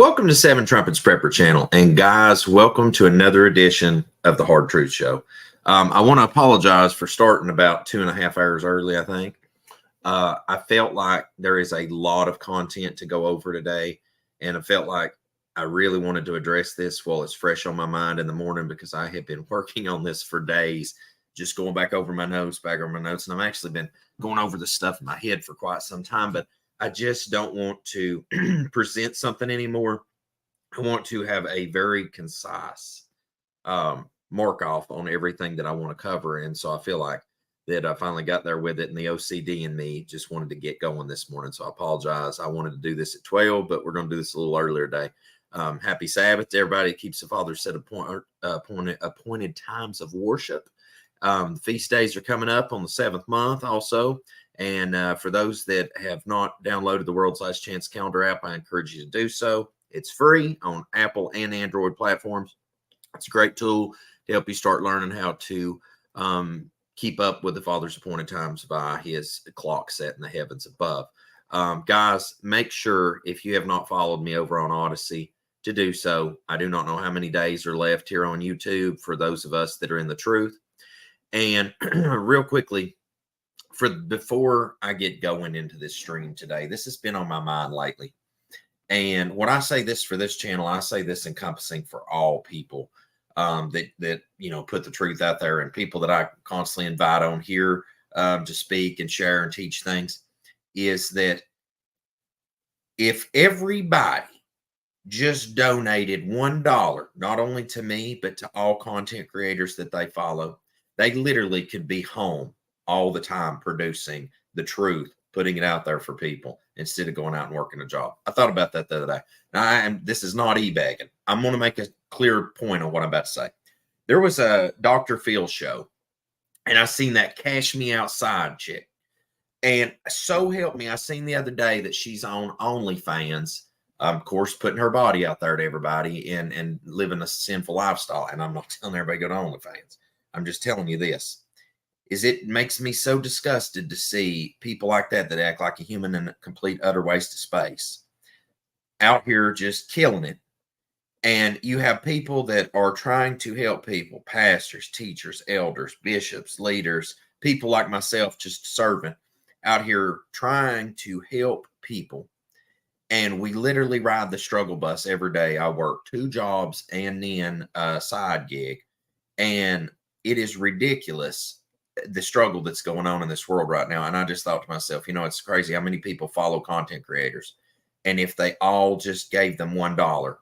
Welcome to Seven Trumpets Prepper Channel. And guys, welcome to another edition of the Hard Truth Show. I want to apologize for starting about 2.5 hours early, I think. I felt like there is a lot of content to go over today. And I felt like I really wanted to address this while it's fresh on my mind in the morning, because I have been working on this for days, just going back over my notes. And I've actually been going over this stuff in my head for quite some time, but I just don't want to present something anymore. I want to have a very concise mark off on everything that I want to cover. And so I feel like that I finally got there with it, and the OCD in me just wanted to get going this morning. So I apologize. I wanted to do this at 12, but we're going to do this a little earlier today. Happy Sabbath to everybody that keeps the Father set appointed times of worship. The feast days are coming up on the 7th month also. And for those that have not downloaded the World's Last Chance calendar app, I encourage you to do so. It's free on Apple and Android platforms. It's a great tool to help you start learning how to keep up with the Father's appointed times by his clock set in the heavens above. Guys, make sure, if you have not followed me over on Odyssey, to do so. I do not know how many days are left here on YouTube for those of us that are in the truth. And real quickly, before I get going into this stream today, this has been on my mind lately. And when I say this for this channel, I say this encompassing for all people that put the truth out there, and people that I constantly invite on here to speak and share and teach things, is that if everybody just donated $1, not only to me, but to all content creators that they follow, they literally could be home all the time producing the truth, putting it out there for people instead of going out and working a job. I thought about that the other day. Now, this is not e-bagging. I'm going to make a clear point on what I'm about to say. There was a Dr. Phil show, and I seen that Cash Me Outside chick. And so help me, I seen the other day that she's on OnlyFans, of course, putting her body out there to everybody and living a sinful lifestyle. And I'm not telling everybody to go to OnlyFans. I'm just telling you this. It makes me so disgusted to see people like that act like a human in a complete utter waste of space out here just killing it. And you have people that are trying to help people, pastors, teachers, elders, bishops, leaders, people like myself, just a servant out here trying to help people. And we literally ride the struggle bus every day. I work 2 jobs and then a side gig. And it is ridiculous, the struggle that's going on in this world right now. And I just thought to myself, it's crazy how many people follow content creators. And if they all just gave them $1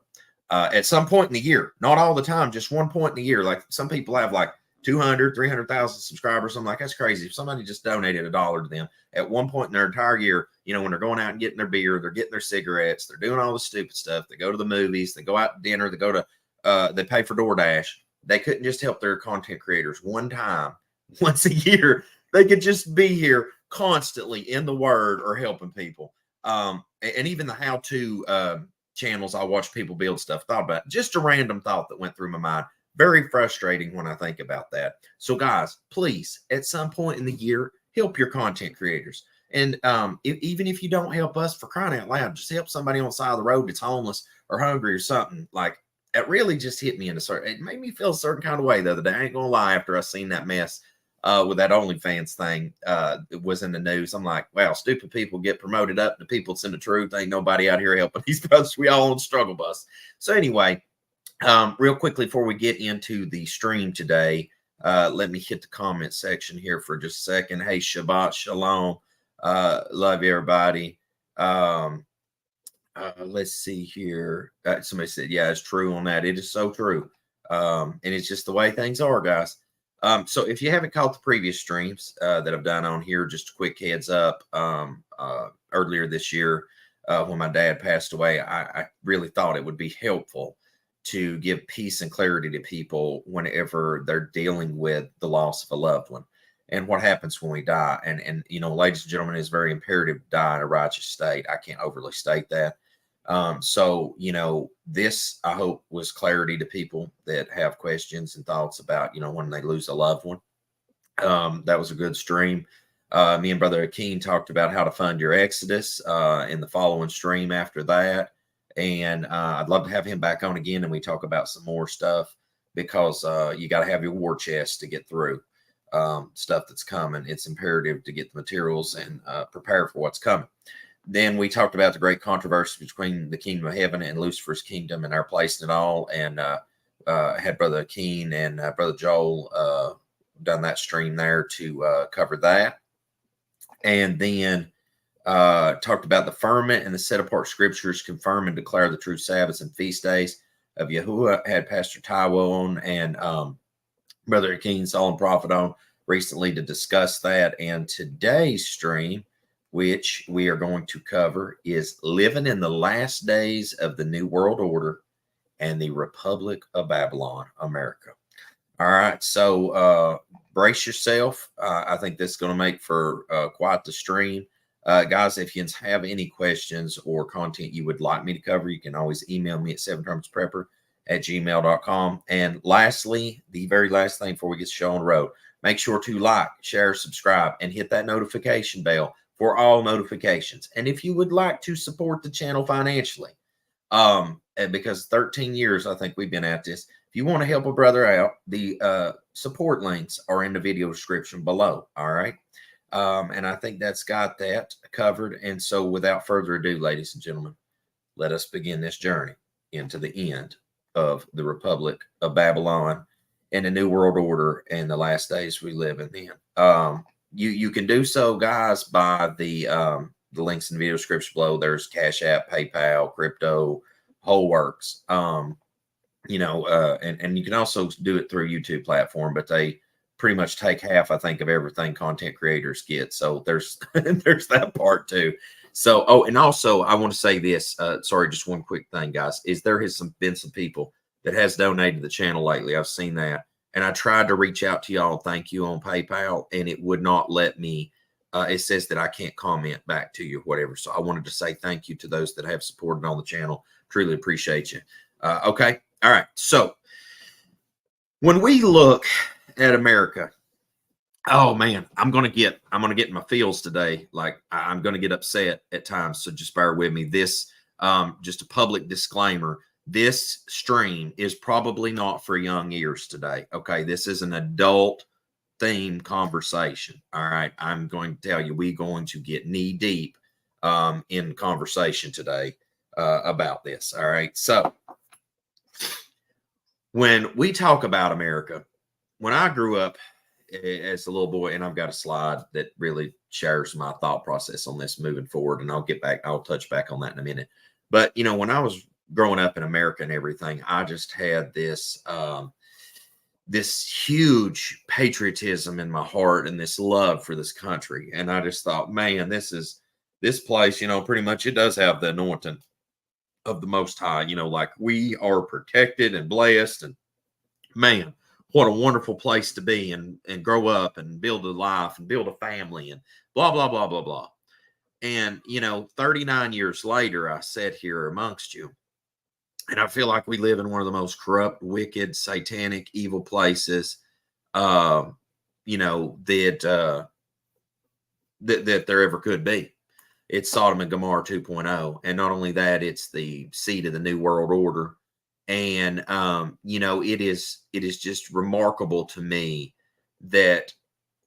at some point in the year, not all the time, just one point in the year. Like some people have like 200, 300,000 subscribers. I'm like, that's crazy. If somebody just donated $1 to them at one point in their entire year, when they're going out and getting their beer, they're getting their cigarettes, they're doing all the stupid stuff. They go to the movies, they go out to dinner, they go to, they pay for DoorDash. They couldn't just help their content creators one time, once a year. They could just be here constantly in the word or helping people. And even the how-to channels, I watch people build stuff. Thought about it. Just a random thought that went through my mind. Very frustrating when I think about that. So guys, please, at some point in the year, help your content creators. And even if you don't help us, for crying out loud, just help somebody on the side of the road that's homeless or hungry or something. Like, it really just hit me it made me feel a certain kind of way the other day. I ain't gonna lie, after I seen that mess with that OnlyFans thing, it was in the news. I'm like, wow, stupid people get promoted up to people that's in the truth. Ain't nobody out here helping these brothers. We all on the struggle bus. So anyway, real quickly before we get into the stream today, let me hit the comment section here for just a second. Hey, Shabbat Shalom. Love you, everybody. Let's see here. Somebody said, yeah, it's true on that. It is so true. And it's just the way things are, guys. So if you haven't caught the previous streams that I've done on here, just a quick heads up. Earlier this year, when my dad passed away, I really thought it would be helpful to give peace and clarity to people whenever they're dealing with the loss of a loved one and what happens when we die. And ladies and gentlemen, it's very imperative to die in a righteous state. I can't overly state that. So this, I hope, was clarity to people that have questions and thoughts about, when they lose a loved one. That was a good stream. Me and Brother Akeem talked about how to fund your exodus in the following stream after that. And I'd love to have him back on again, and we talk about some more stuff, because you got to have your war chest to get through stuff that's coming. It's imperative to get the materials and prepare for what's coming. Then we talked about the great controversy between the kingdom of heaven and Lucifer's kingdom and our place in it all. And had Brother Keen and Brother Joel done that stream there to cover that. And then talked about the firmament and the set apart scriptures confirm and declare the true Sabbaths and feast days of Yahuwah. Had Pastor Taiwo on and Brother Keen, Solomon Prophet on recently to discuss that. And today's stream, which we are going to cover, is living in the last days of the New World Order and the Republic of Babylon, America. All right, so brace yourself. I think this is going to make for quite the stream. Guys, if you have any questions or content you would like me to cover, you can always email me at 7trumpsprepper@gmail.com. And lastly, the very last thing before we get the show on the road, make sure to like, share, subscribe, and hit that notification bell for all notifications. And if you would like to support the channel financially, because 13 years I think we've been at this, if you want to help a brother out, the support links are in the video description below. All right. And I think that's got that covered. And so without further ado, ladies and gentlemen, let us begin this journey into the end of the Republic of Babylon and the New World Order and the last days we live in. You can do so, guys, by the links in the video description below. There's Cash App, PayPal, crypto, whole works. And you can also do it through YouTube platform, but they pretty much take half, I think, of everything content creators get. So there's there's that part too. So, oh, and also I want to say this, sorry, just one quick thing, guys, is there has been some people that has donated to the channel lately. I've seen that. And I tried to reach out to y'all, thank you, on PayPal, and it would not let me. It says that I can't comment back to you or whatever. So I wanted to say thank you to those that have supported on the channel. Truly appreciate you. Okay. All right. So when we look at America, oh man, I'm gonna get in my feels today. Like I'm gonna get upset at times. So just bear with me. This just a public disclaimer. This stream is probably not for young ears today. Okay, this is an adult themed conversation. All right, I'm going to tell you, we're going to get knee deep in conversation today about this. All right, so when we talk about America, when I grew up as a little boy, and I've got a slide that really shares my thought process on this moving forward, and I'll touch back on that in a minute. But when I was growing up in America and everything, I just had this this huge patriotism in my heart and this love for this country. And I just thought, man, this place, pretty much it does have the anointing of the Most High, like we are protected and blessed. And man, what a wonderful place to be and grow up and build a life and build a family and blah, blah, blah, blah, blah. And, 39 years later, I sat here amongst you. And I feel like we live in one of the most corrupt, wicked, satanic, evil places, that there ever could be. It's Sodom and Gomorrah 2.0. And not only that, it's the seat of the New World Order. And, it is just remarkable to me that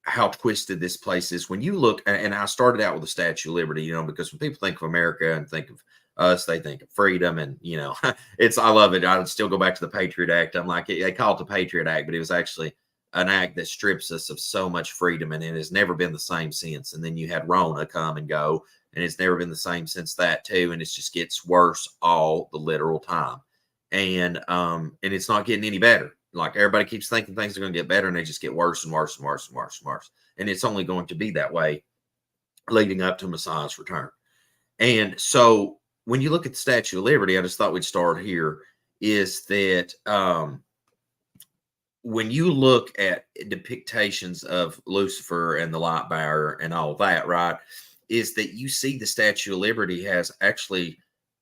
how twisted this place is. When you look, and I started out with the Statue of Liberty, because when people think of America and think of us, they think of freedom, and I love it. I would still go back to the Patriot Act. I'm like, they call it the Patriot Act, but it was actually an act that strips us of so much freedom, and it has never been the same since. And then you had Rona come and go, and it's never been the same since that too. And it just gets worse all the literal time, and it's not getting any better. Like everybody keeps thinking things are going to get better, and they just get worse and worse and worse and worse and worse. And it's only going to be that way leading up to Messiah's return. And so when you look at the Statue of Liberty, I just thought we'd start here, is that when you look at depictions of Lucifer and the light bearer and all that, right, is that you see the Statue of Liberty has actually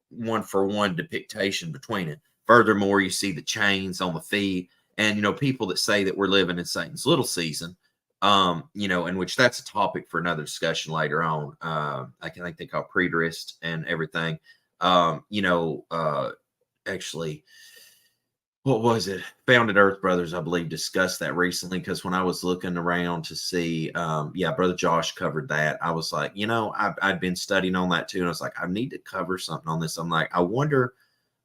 one-for-one depiction between it. Furthermore, you see the chains on the feet, and, people that say that we're living in Satan's little season, in which that's a topic for another discussion later on. I think they call preterist and everything. Actually, what was it? Founded Earth Brothers, I believe, discussed that recently, because when I was looking around to see, Brother Josh covered that. I was like, I'd been studying on that too. And I was like, I need to cover something on this. I'm like, I wonder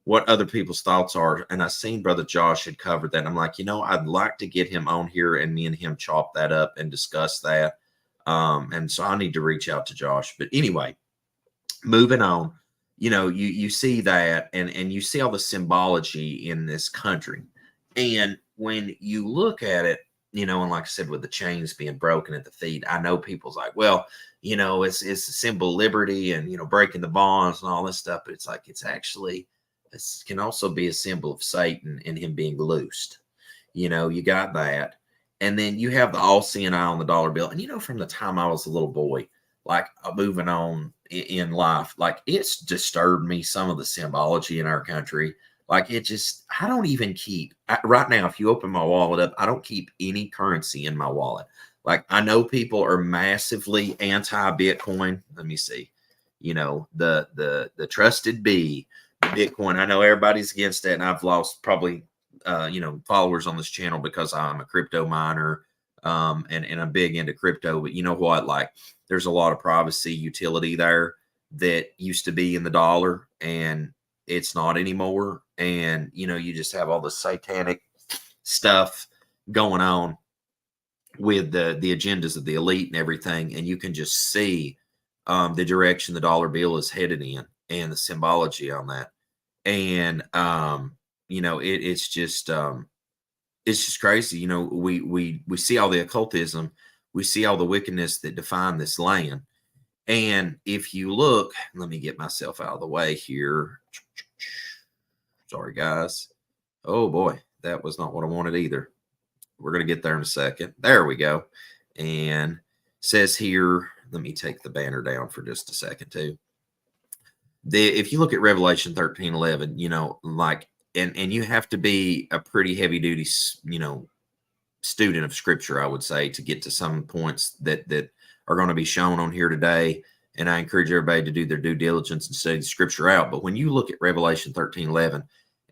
what other people's thoughts are. And I seen Brother Josh had covered that. I'm like, I'd like to get him on here and me and him chop that up and discuss that. And so I need to reach out to Josh. But anyway, moving on, you see that, and you see all the symbology in this country. And when you look at it, and like I said, with the chains being broken at the feet, I know people's like, well, it's a symbol of liberty and, breaking the bonds and all this stuff. But it's like, this can also be a symbol of Satan and him being loosed. You got that. And then you have the all-seeing eye on the dollar bill. And, from the time I was a little boy, like moving on in life, like it's disturbed me, some of the symbology in our country. Like I don't even keep right now. If you open my wallet up, I don't keep any currency in my wallet. Like I know people are massively anti-Bitcoin. Let me see, the trusted B, Bitcoin. I know everybody's against that, and I've lost probably followers on this channel because I'm a crypto miner, and I'm big into crypto. But you know what? Like there's a lot of privacy utility there that used to be in the dollar, and it's not anymore. And you just have all the satanic stuff going on with the agendas of the elite and everything, and you can just see the direction the dollar bill is headed in and the symbology on that. And it's just crazy. We see all the occultism, we see all the wickedness that define this land. And if you look, let me get myself out of the way here. Sorry, guys. Oh boy, that was not what I wanted either. We're going to get there in a second. There we go. And says here, let me take the banner down for just a second too. If you look at Revelation 13:11, and you have to be a pretty heavy duty, student of scripture, I would say, to get to some points that are going to be shown on here today. And I encourage everybody to do their due diligence and study the scripture out. But when you look at Revelation 13:11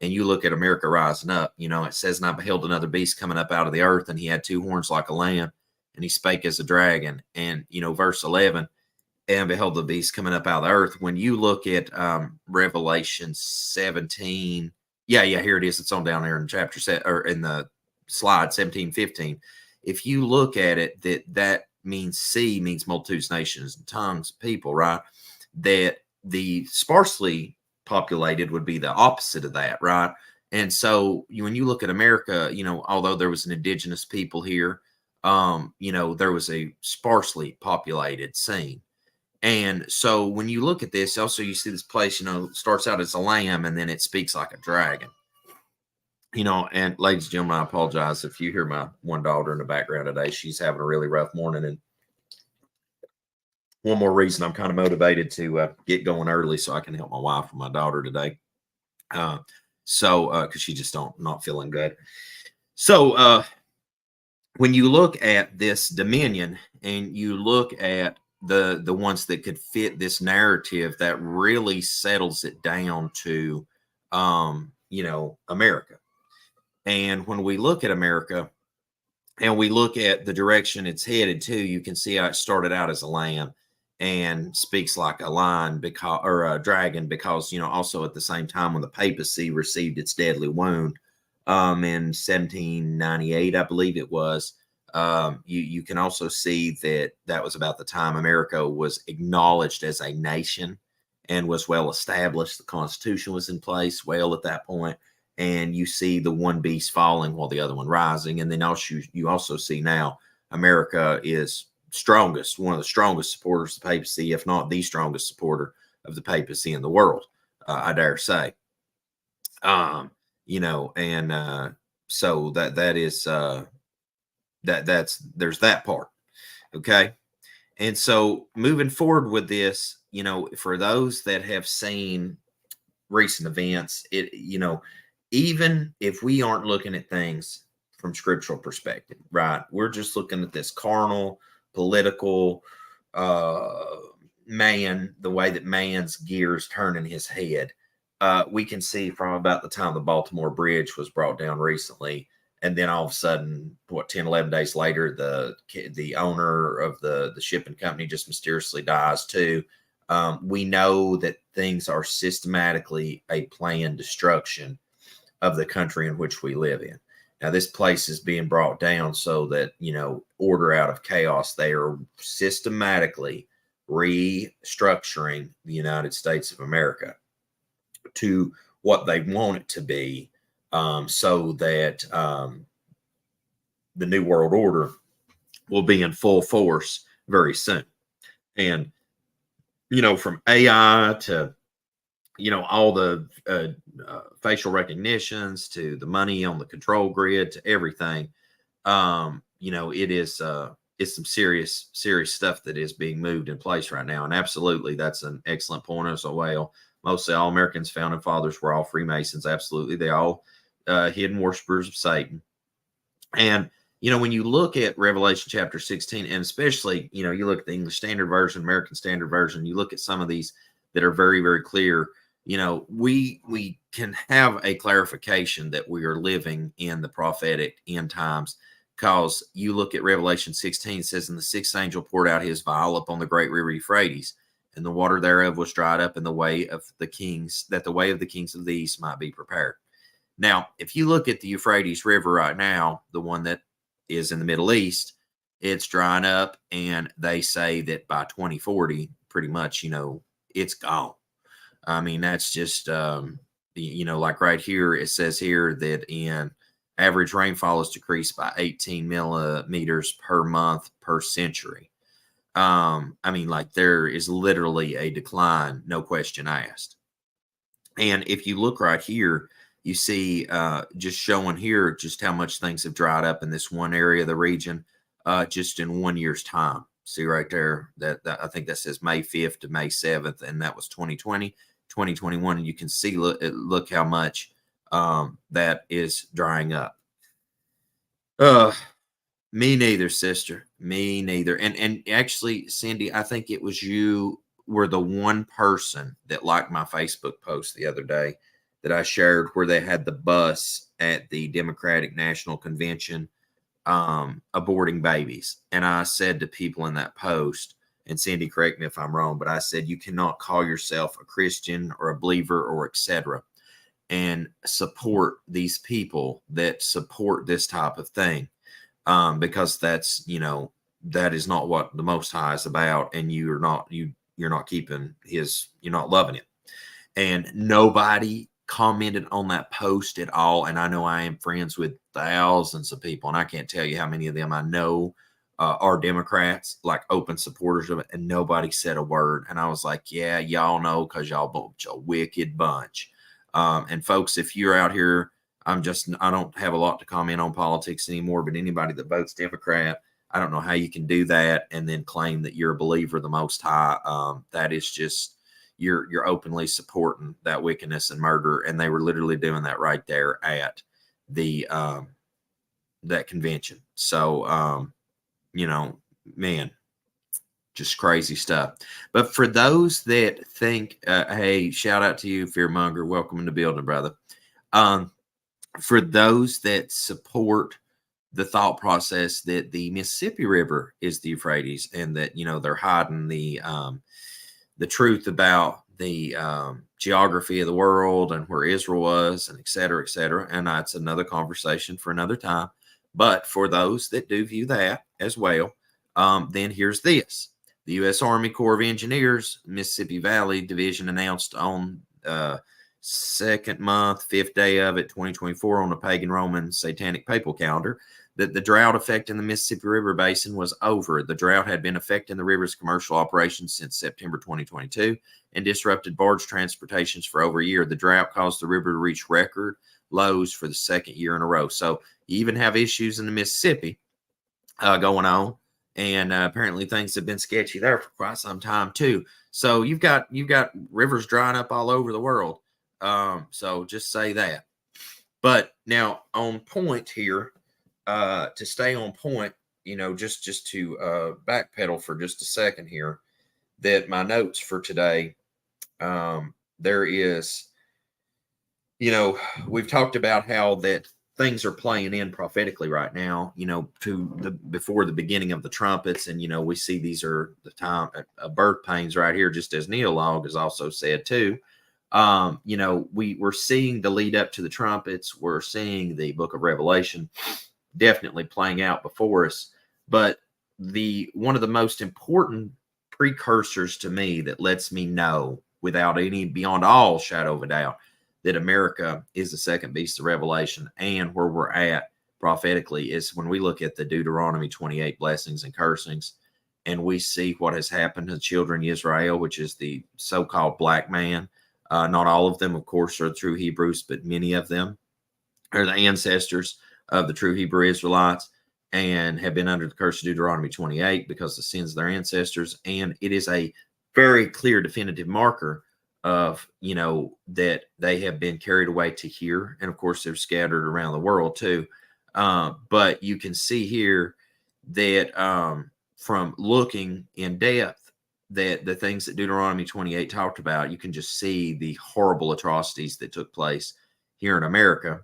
and you look at America rising up, it says, and I beheld another beast coming up out of the earth, and he had two horns like a lamb, and he spake as a dragon. And, verse 11, and beheld the beast coming up out of the earth. When you look at Revelation 17, here it is. It's on down there in chapter set, or in the slide 17:15. If you look at it, that means sea means multitudes, nations, and tongues, people, right? That the sparsely populated would be the opposite of that, right? And so when you look at America, although there was an indigenous people here, there was a sparsely populated scene. And so when you look at this, also you see this place, starts out as a lamb and then it speaks like a dragon. And ladies and gentlemen, I apologize if you hear my one daughter in the background today. She's having a really rough morning. And one more reason I'm kind of motivated to get going early so I can help my wife and my daughter today. Because she just not feeling good. So when you look at this dominion and you look at the ones that could fit this narrative, that really settles it down to, America. And when we look at America and we look at the direction it's headed to, you can see how it started out as a lamb and speaks like a lion or a dragon, because, also at the same time when the papacy received its deadly wound in 1798, I believe it was, you can also see that was about the time America was acknowledged as a nation and was well established. The Constitution was in place well at that point. And you see the one beast falling while the other one rising. And then you also see now America is one of the strongest supporters of the papacy, if not the strongest supporter of the papacy in the world, I dare say. So that is there's that part. Okay. And so moving forward with this, for those that have seen recent events, even if we aren't looking at things from scriptural perspective, right? We're just looking at this carnal, political, the way that man's gears turn in his head. We can see from about the time the Baltimore Bridge was brought down recently, and then all of a sudden, 10, 11 days later, the owner of the shipping company just mysteriously dies too. We know that things are systematically a planned destruction of the country in which we live in. Now, this place is being brought down so that, order out of chaos. They are systematically restructuring the United States of America to what they want it to be, so that the New World Order will be in full force very soon. And, from AI to, all the facial recognitions to the money on the control grid to everything, it is it's some serious stuff that is being moved in place right now. And absolutely, that's an excellent point as well. Mostly all Americans' founding fathers were all Freemasons. Absolutely. They all hidden worshipers of Satan. And, when you look at Revelation chapter 16, and especially, you look at the English Standard Version, American Standard Version, you look at some of these that are very, very clear, we can have a clarification that we are living in the prophetic end times, because you look at Revelation 16, it says, and the sixth angel poured out his vial upon the great river Euphrates, and the water thereof was dried up in the way of the kings, that the way of the kings of the east might be prepared. Now, if you look at the Euphrates River right now, the one that is in the Middle East, it's drying up, and they say that by 2040, pretty much, it's gone. I mean, that's just, like right here, it says here that in average rainfall is decreased by 18 millimeters per month per century. There is literally a decline, no question asked. And if you look right here, you see just showing here just how much things have dried up in this one area of the region just in 1 year's time. See right there, that I think that says May 5th to May 7th, and that was 2020, 2021. And you can see, look how much that is drying up. Me neither, sister. Me neither. And actually, Cindy, I think it was you were the one person that liked my Facebook post the other day that I shared, where they had the bus at the Democratic National Convention aborting babies. And I said to people in that post, and Cindy, correct me if I'm wrong, but I said, you cannot call yourself a Christian or a believer or etc. and support these people that support this type of thing, because that's, that is not what the Most High is about, and you're not keeping his, you're not loving it. And nobody commented on that post at all. And I know I am friends with thousands of people, and I can't tell you how many of them I know are Democrats, like open supporters of it, and nobody said a word. And I was like, yeah, y'all know, because y'all bunch a wicked bunch. And folks, if you're out here, I don't have a lot to comment on politics anymore, but anybody that votes Democrat, I don't know how you can do that and then claim that you're a believer of the Most High. That is just, you're openly supporting that wickedness and murder. And they were literally doing that right there at the that convention. So man, just crazy stuff. But for those that think, hey, shout out to you, Fearmonger, welcome in the building, brother. For those that support the thought process that the Mississippi River is the Euphrates, and that they're hiding the truth about the geography of the world and where Israel was, and et cetera, and that's another conversation for another time. But for those that do view that as well, then here's this. The U.S. Army Corps of Engineers, Mississippi Valley Division, announced on second month, fifth day of it, 2024, on the pagan Roman satanic papal calendar, that the drought affecting the Mississippi River Basin was over. The drought had been affecting the river's commercial operations since September 2022 and disrupted barge transportations for over a year. The drought caused the river to reach record lows for the second year in a row. So you even have issues in the Mississippi going on. And apparently things have been sketchy there for quite some time too. So you've got rivers drying up all over the world. So just say that. But now on point here, to stay on point, just to backpedal for just a second here. that my notes for today, there is, we've talked about how that things are playing in prophetically right now, before the beginning of the trumpets. And, we see these are the time of birth pains right here, just as Neolog has also said too. We're seeing the lead up to the trumpets. We're seeing the book of Revelation definitely playing out before us. But one of the most important precursors to me that lets me know without any, beyond all shadow of a doubt, that America is the second beast of Revelation and where we're at prophetically is when we look at the Deuteronomy 28 blessings and cursings, and we see what has happened to the children of Israel, which is the so-called black man. Not all of them, of course, are true Hebrews, but many of them are the ancestors of the true Hebrew Israelites and have been under the curse of Deuteronomy 28 because of the sins of their ancestors. And it is a very clear, definitive marker of, that they have been carried away to here. And of course, they're scattered around the world too. But you can see here that from looking in depth, that the things that Deuteronomy 28 talked about, you can just see the horrible atrocities that took place here in America,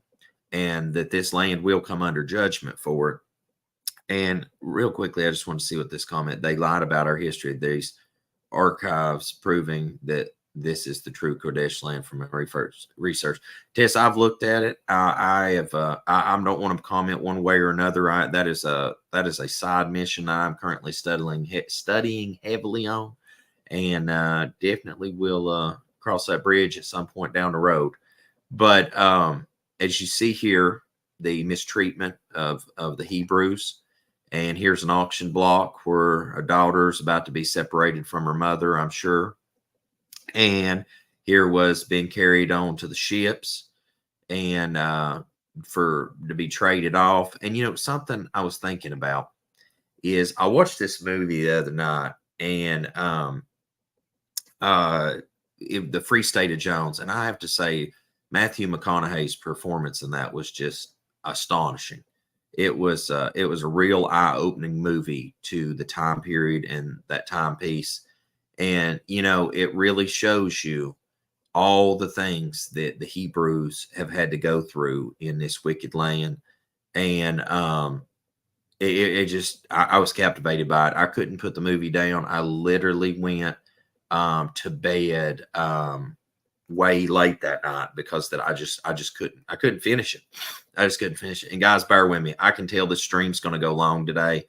and that this land will come under judgment for it. And real quickly, I just want to see what this comment, they lied about our history. These archives proving that this is the true Kodesh land from research. Tess, I've looked at it. I don't want to comment one way or another. That is a side mission I'm currently studying heavily on, and definitely will cross that bridge at some point down the road. But as you see here, the mistreatment of the Hebrews. And here's an auction block where a daughter is about to be separated from her mother, I'm sure. And here was being carried on to the ships and to be traded off. And, something I was thinking about is I watched this movie the other night, and The Free State of Jones. And I have to say, Matthew McConaughey's performance in that was just astonishing. It was a real eye-opening movie to the time period and that timepiece. And, it really shows you all the things that the Hebrews have had to go through in this wicked land. And I was captivated by it. I couldn't put the movie down. I literally went to bed way late that night because I couldn't finish it. I just couldn't finish it. And guys, bear with me. I can tell this stream's going to go long today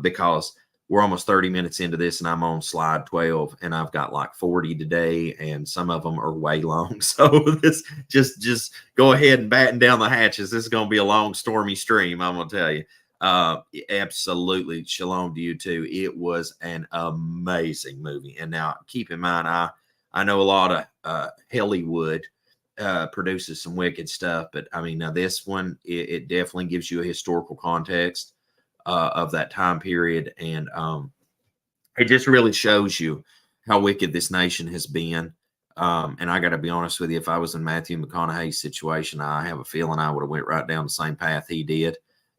because we're almost 30 minutes into this and I'm on slide 12 and I've got like 40 today and some of them are way long. So this just go ahead and batten down the hatches. This is going to be a long, stormy stream. I'm going to tell you. Absolutely. Shalom to you too. It was an amazing movie. And now keep in mind, I know a lot of Hollywood produces some wicked stuff, but I mean, now this one, it definitely gives you a historical context of that time period. And it just really shows you how wicked this nation has been. And I got to be honest with you, if I was in Matthew McConaughey's situation, I have a feeling I would have went right down the same path he did.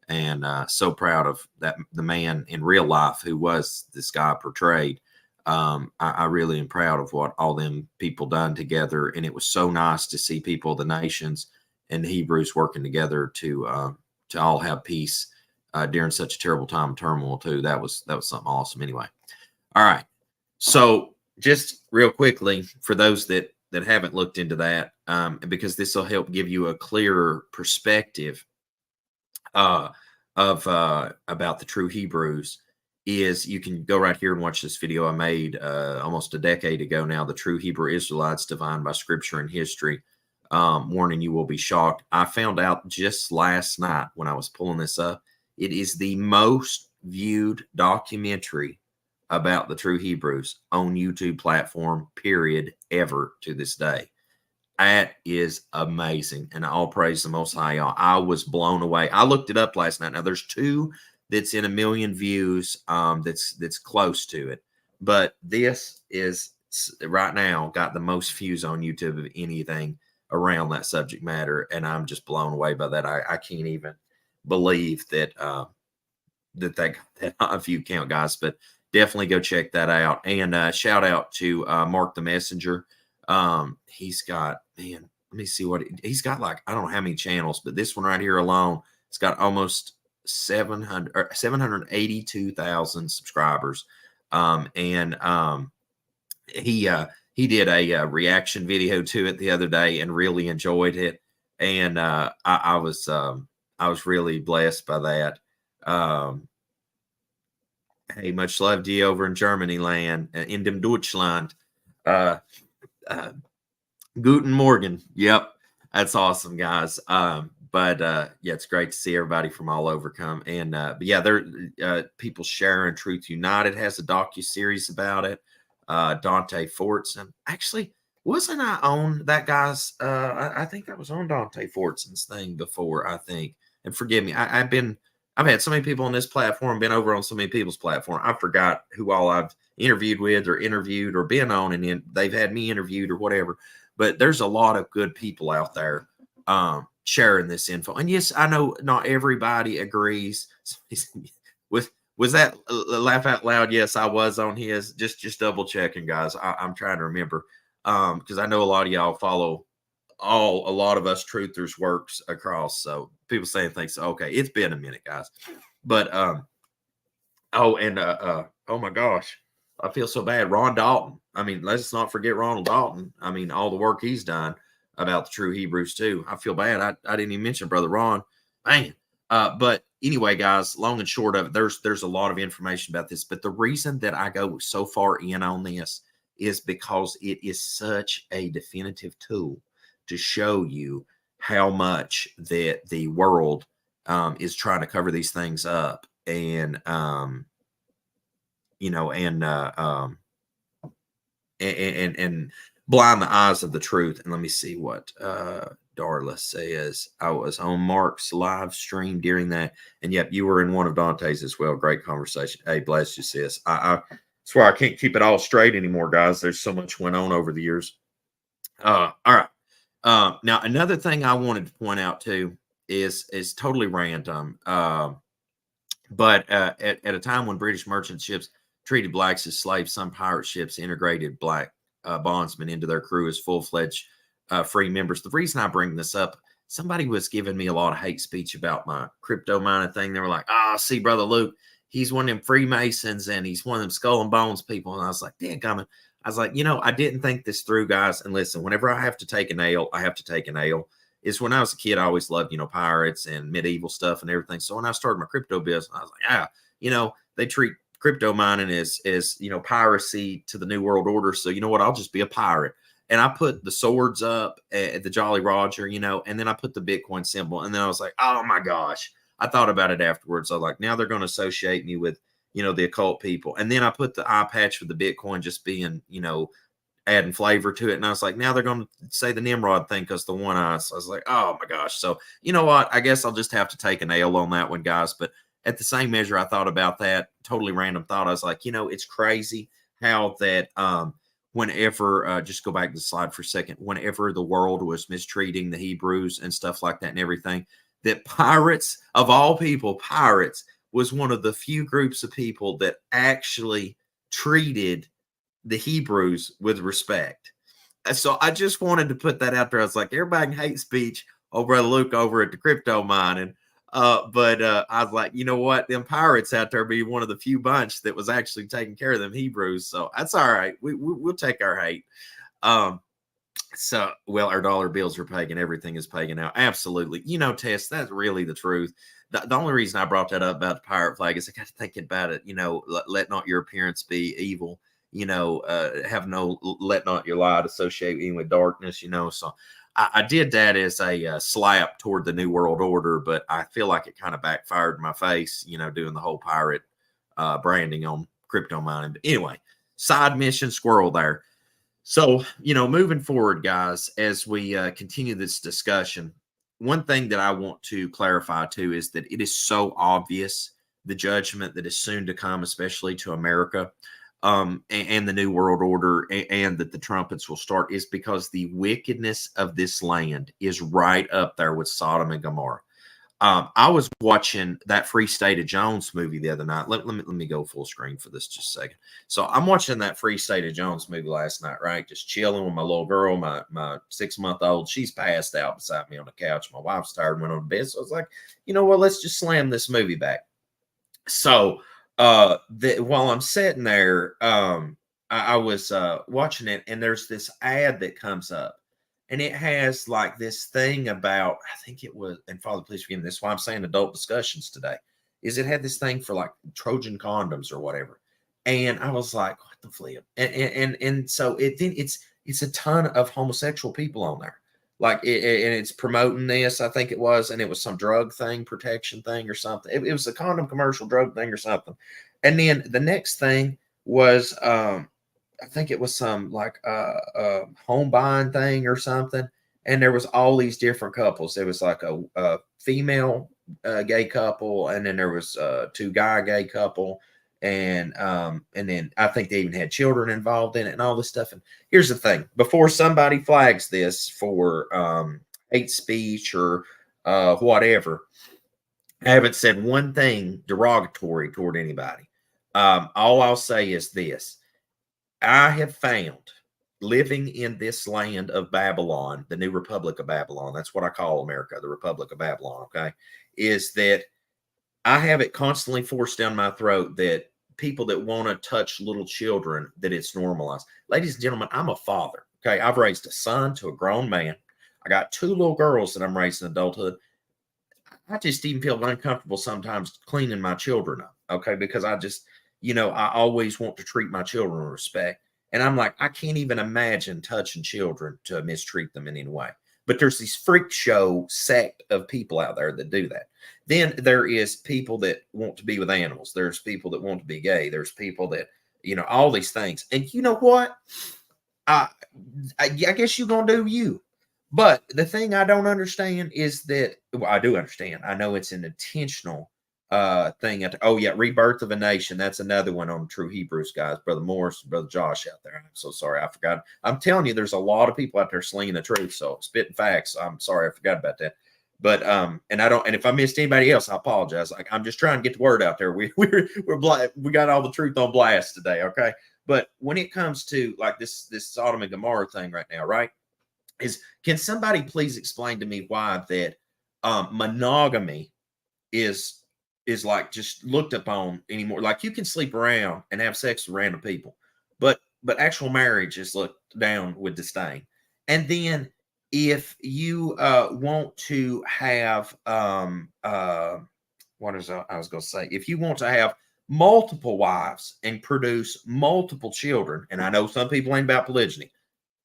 And so proud of the man in real life who was this guy portrayed. I really am proud of what all them people done together. And it was so nice to see people, the nations and the Hebrews working together to all have peace during such a terrible time of turmoil too. That was something awesome. Anyway. All right. So just real quickly for those that haven't looked into that, because this will help give you a clearer perspective of about the true Hebrews, is you can go right here and watch this video I made almost a decade ago now, The True Hebrew Israelites Defined by Scripture and History. Warning, you will be shocked. I found out just last night when I was pulling this up, it is the most viewed documentary about the true Hebrews on YouTube platform, period, ever to this day. That is amazing. And all praise the Most High, y'all. I was blown away. I looked it up last night. Now, there's two that's in 1 million views that's close to it. But this is right now got the most views on YouTube of anything around that subject matter. And I'm just blown away by that. I can't even believe that that view count, guys. But definitely go check that out. And shout out to Mark the Messenger. He's got, man, let me see what he's got. Like, I don't know how many channels, but this one right here alone, it's got almost 782,000 subscribers. He did a reaction video to it the other day and really enjoyed it. And I was really blessed by that. Hey, much love to you over in Germany land, in dem Deutschland. Guten Morgen. Yep. That's awesome, guys. But yeah, it's great to see everybody from all over come. And but yeah, there people sharing Truth United has a docu-series about it. Dante Fortson. Actually, wasn't I on that guy's I think I was on Dante Fortson's thing before, I think. And forgive me, I've had so many people on this platform, been over on so many people's platform. I forgot who all I've interviewed with or interviewed or been on, and then they've had me interviewed or whatever. But there's a lot of good people out there sharing this info. And yes, I know not everybody agrees. Was that laugh out loud? Yes, I was on his. Just double checking, guys. I'm trying to remember because I know a lot of y'all follow a lot of us truthers works across. So people saying things. Okay, it's been a minute, guys. But oh my gosh, I feel so bad. Ron Dalton. I mean, let's not forget Ronald Dalton. I mean, all the work he's done about the true Hebrews too. I feel bad. I didn't even mention Brother Ron. Man. But anyway, guys, long and short of it, there's a lot of information about this. But the reason that I go so far in on this is because it is such a definitive tool to show you how much that the world is trying to cover these things up, and and blind the eyes of the truth. And let me see what Darla says. I was on Mark's live stream during that, and yep, you were in one of Dante's as well. Great conversation. Hey, bless you, sis. I swear I can't keep it all straight anymore, guys. There's so much went on over the years. All right. Now another thing I wanted to point out too is totally random. But at a time when British merchant ships treated blacks as slaves, some pirate ships integrated black bondsmen into their crew as full-fledged free members. The reason I bring this up, somebody was giving me a lot of hate speech about my crypto mining thing. They were like, see, Brother Luke, he's one of them Freemasons and he's one of them skull and bones people. And I was like, dadgummit. I was like, I didn't think this through, guys. And listen, whenever I have to take a nail, I have to take a nail. Is when I was a kid, I always loved, pirates and medieval stuff and everything. So when I started my crypto business, I was like, they treat crypto mining as piracy to the New World Order. So you know what? I'll just be a pirate. And I put the swords up at the Jolly Roger, and then I put the Bitcoin symbol. And then I was like, oh my gosh. I thought about it afterwards. I was like, now they're going to associate me with, the occult people. And then I put the eye patch for the Bitcoin just being, adding flavor to it. And I was like, now they're going to say the Nimrod thing because the one eye. So I was like, oh my gosh. So you know what? I guess I'll just have to take a nail on that one, guys. But at the same measure, I thought about that. Totally random thought. I was like, it's crazy how that whenever, just go back to the slide for a second, whenever the world was mistreating the Hebrews and stuff like that and everything, that pirates, of all people, pirates was one of the few groups of people that actually treated the Hebrews with respect. So I just wanted to put that out there. I was like, everybody can hate speech over Brother Luke over at the crypto mining. But I was like, you know what? Them pirates out there be one of the few bunch that was actually taking care of them Hebrews. So that's all right. We'll take our hate. So, well, our dollar bills are pagan. Everything is pagan now. Absolutely. Tess, that's really the truth. The only reason I brought that up about the pirate flag is I got to thinking about it. Let not your appearance be evil. Let not your light associate you with darkness. So I did that as a slap toward the New World Order, but I feel like it kind of backfired in my face, doing the whole pirate branding on crypto mining. But anyway, side mission squirrel there. So, moving forward, guys, as we continue this discussion, one thing that I want to clarify too is that it is so obvious the judgment that is soon to come, especially to America and the New World Order, and that the trumpets will start, is because the wickedness of this land is right up there with Sodom and Gomorrah. I was watching that Free State of Jones movie the other night. Let me go full screen for this just a second. So I'm watching that Free State of Jones movie last night, right? Just chilling with my little girl, my 6-month-old. She's passed out beside me on the couch. My wife's tired and went on to bed. So I was like, you know what? Let's just slam this movie back. So while I'm sitting there, I was watching it, and there's this ad that comes up. And it has like this thing about, I think it was, and Father, please forgive me, that's why I'm saying adult discussions today, is it had this thing for like Trojan condoms or whatever. And I was like, what the flip? And so it's a ton of homosexual people on there. Like and it's promoting this, I think it was, and it was some drug thing, protection thing or something. It was a condom commercial drug thing or something. And then the next thing was I think it was some like home buying thing or something. And there was all these different couples. There was like a female gay couple, and then there was two guy gay couple, and then I think they even had children involved in it and all this stuff. And here's the thing: before somebody flags this for hate speech or whatever, I haven't said one thing derogatory toward anybody. All I'll say is this. I have found, living in this land of Babylon, the new Republic of Babylon, that's what I call America, the Republic of Babylon, okay, is that I have it constantly forced down my throat that people that want to touch little children, that it's normalized. Ladies and gentlemen, I'm a father, okay? I've raised a son to a grown man. I got 2 little girls that I'm raising in adulthood. I just even feel uncomfortable sometimes cleaning my children up, okay, because I just, I always want to treat my children with respect. And I'm like, I can't even imagine touching children to mistreat them in any way. But there's these freak show sect of people out there that do that. Then there is people that want to be with animals. There's people that want to be gay. There's people that, all these things. And you know what? I guess you're going to do you. But the thing I don't understand is that, well, I do understand. I know it's an intentional thing. Oh yeah, Rebirth of a Nation. That's another one on True Hebrews, guys. Brother Morris, Brother Josh out there. I'm so sorry, I forgot. I'm telling you, there's a lot of people out there slinging the truth. So spitting facts. I'm sorry, I forgot about that. But and I don't. And if I missed anybody else, I apologize. Like, I'm just trying to get the word out there. We got all the truth on blast today. Okay. But when it comes to like this Sodom and Gomorrah thing right now, right? Can somebody please explain to me why that monogamy is like just looked upon anymore? Like, you can sleep around and have sex with random people, but actual marriage is looked down with disdain. And then if you want to have what is I was going to say, if you want to have multiple wives and produce multiple children, and I know some people ain't about polygyny.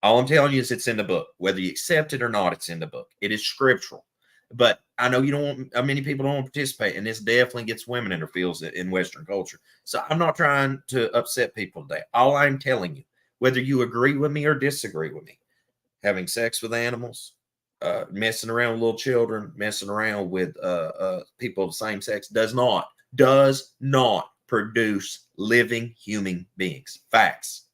All I'm telling you is it's in the book. Whether you accept it or not, it's in the book. It is scriptural. But I know you don't want, many people don't want to participate, and this definitely gets women in their fields in Western culture. So I'm not trying to upset people today. All I'm telling you, whether you agree with me or disagree with me, having sex with animals, messing around with little children, messing around with people of the same sex does not produce living human beings. Facts.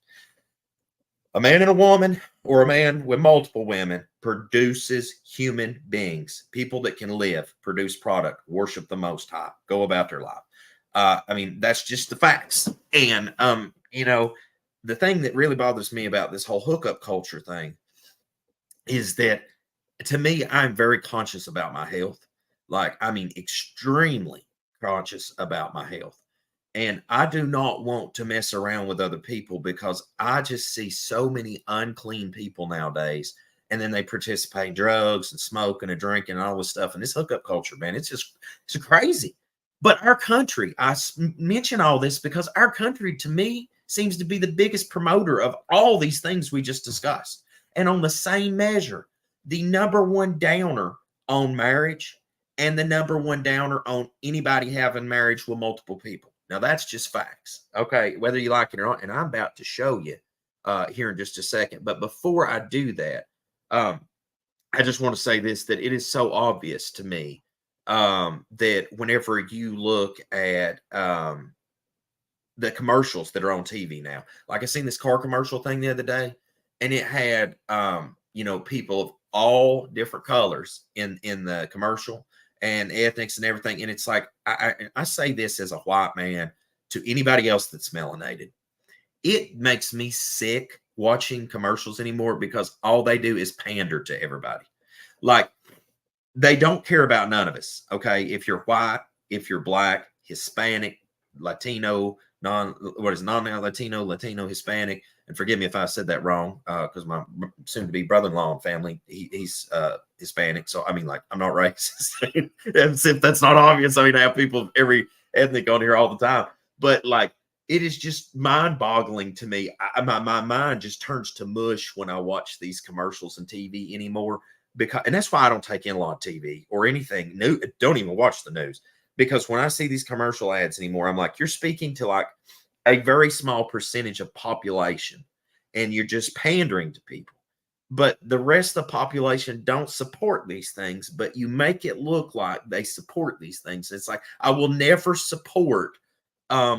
A man and a woman, or a man with multiple women, produces human beings, people that can live, produce product, worship the Most High, go about their life. I mean, that's just the facts. And, the thing that really bothers me about this whole hookup culture thing is that, to me, I'm very conscious about my health. Like, I mean, extremely conscious about my health. And I do not want to mess around with other people because I just see so many unclean people nowadays. And then they participate in drugs and smoking and drinking and all this stuff. And this hookup culture, man, it's crazy. But our country, mention all this because our country, to me, seems to be the biggest promoter of all these things we just discussed. And on the same measure, the number one downer on marriage and the number one downer on anybody having marriage with multiple people. Now, that's just facts, okay, whether you like it or not. And I'm about to show you here in just a second. But before I do that, I just want to say this, that it is so obvious to me that whenever you look at the commercials that are on TV now, like I seen this car commercial thing the other day, and it had, people of all different colors in the commercial. and ethnics and everything. And it's like, I say this as a white man to anybody else that's melanated. It makes me sick watching commercials anymore because all they do is pander to everybody. Like, they don't care about none of us. Okay. If you're white, if you're black, Hispanic, Latino, Latino, Hispanic, and forgive me if I said that wrong, because my soon-to-be brother-in-law and family, he's Hispanic. So, I mean, like, I'm not racist. As if that's not obvious. I mean, I have people of every ethnic on here all the time. But, like, it is just mind-boggling to me. My mind just turns to mush when I watch these commercials and TV anymore. And that's why I don't take in a lot of TV or anything new. Don't even watch the news, because when I see these commercial ads anymore, I'm like, you're speaking to like a very small percentage of population, and you're just pandering to people. But the rest of the population don't support these things, but you make it look like they support these things. It's like, I will never support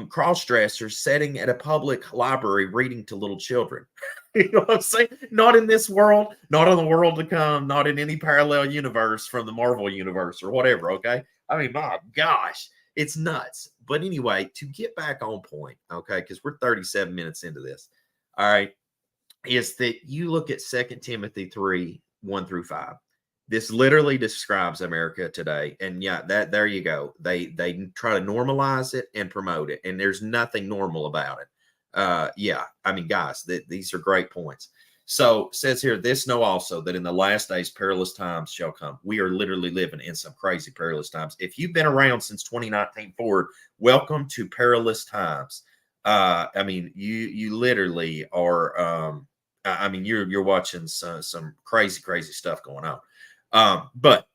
cross-dressers sitting at a public library reading to little children. You know what I'm saying? Not in this world, not in the world to come, not in any parallel universe from the Marvel universe or whatever, okay? I mean, my gosh, it's nuts. But anyway, to get back on point, okay, because we're 37 minutes into this, all right, is that you look at 2 Timothy 3, 1 through 5. This literally describes America today. And yeah, there you go. They try to normalize it and promote it, and there's nothing normal about it. Yeah, I mean, guys, these are great points. So it says here, this know also that in the last days perilous times shall come. We are literally living in some crazy perilous times. If you've been around since 2019 forward, welcome to perilous times. I mean, you literally are. I mean, you're watching some crazy stuff going on. But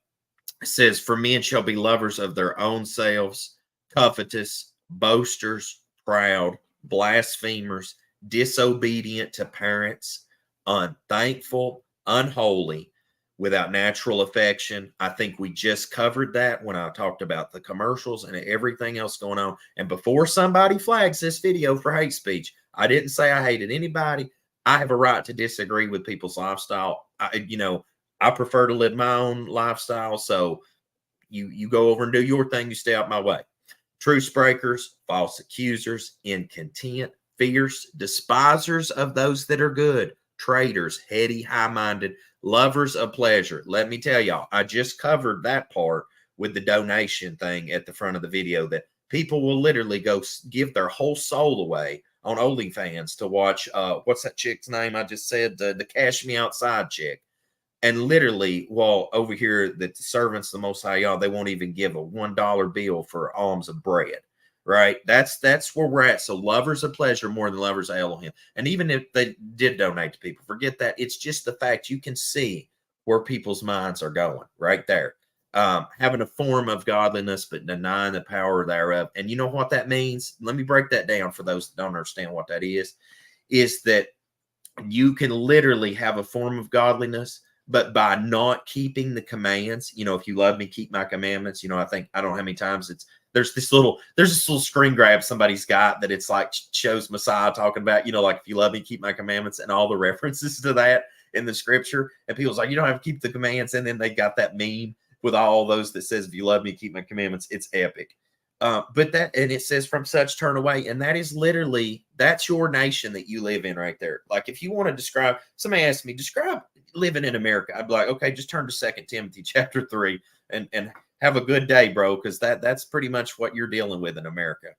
it says, for men shall be lovers of their own selves, covetous, boasters, proud, blasphemers, disobedient to parents, unthankful, unholy, without natural affection. I think we just covered that when I talked about the commercials and everything else going on. And before somebody flags this video for hate speech, I didn't say I hated anybody. I have a right to disagree with people's lifestyle. I prefer to live my own lifestyle. So you go over and do your thing. You stay out my way. Truce breakers, false accusers, incontent, fierce, despisers of those that are good, traitors, heady, high-minded, lovers of pleasure. Let me tell y'all, I just covered that part with the donation thing at the front of the video, that people will literally go give their whole soul away on OnlyFans to watch, what's that chick's name I just said? The Cash Me Outside chick. And literally, while over here, that the servants, the Most High, y'all, they won't even give a $1 bill for alms of bread, right? That's where we're at. So lovers of pleasure more than lovers of Elohim. And even if they did donate to people, forget that. It's just the fact you can see where people's minds are going right there. Having a form of godliness, but denying the power thereof. And you know what that means? Let me break that down for those that don't understand what that is that you can literally have a form of godliness, but by not keeping the commands. If you love me, keep my commandments. I don't know how many times there's this little screen grab somebody's got that it's like shows Messiah talking about, like, if you love me, keep my commandments, and all the references to that in the scripture. And people's like, you don't have to keep the commands. And then they got that meme with all those that says, if you love me, keep my commandments. It's epic. But it says, from such turn away. And that is literally, that's your nation that you live in right there. Like, if you want to describe, somebody asked me, describe living in America. I'd be like, okay, just turn to 2 Timothy chapter 3 and have a good day, bro. Cause that's pretty much what you're dealing with in America.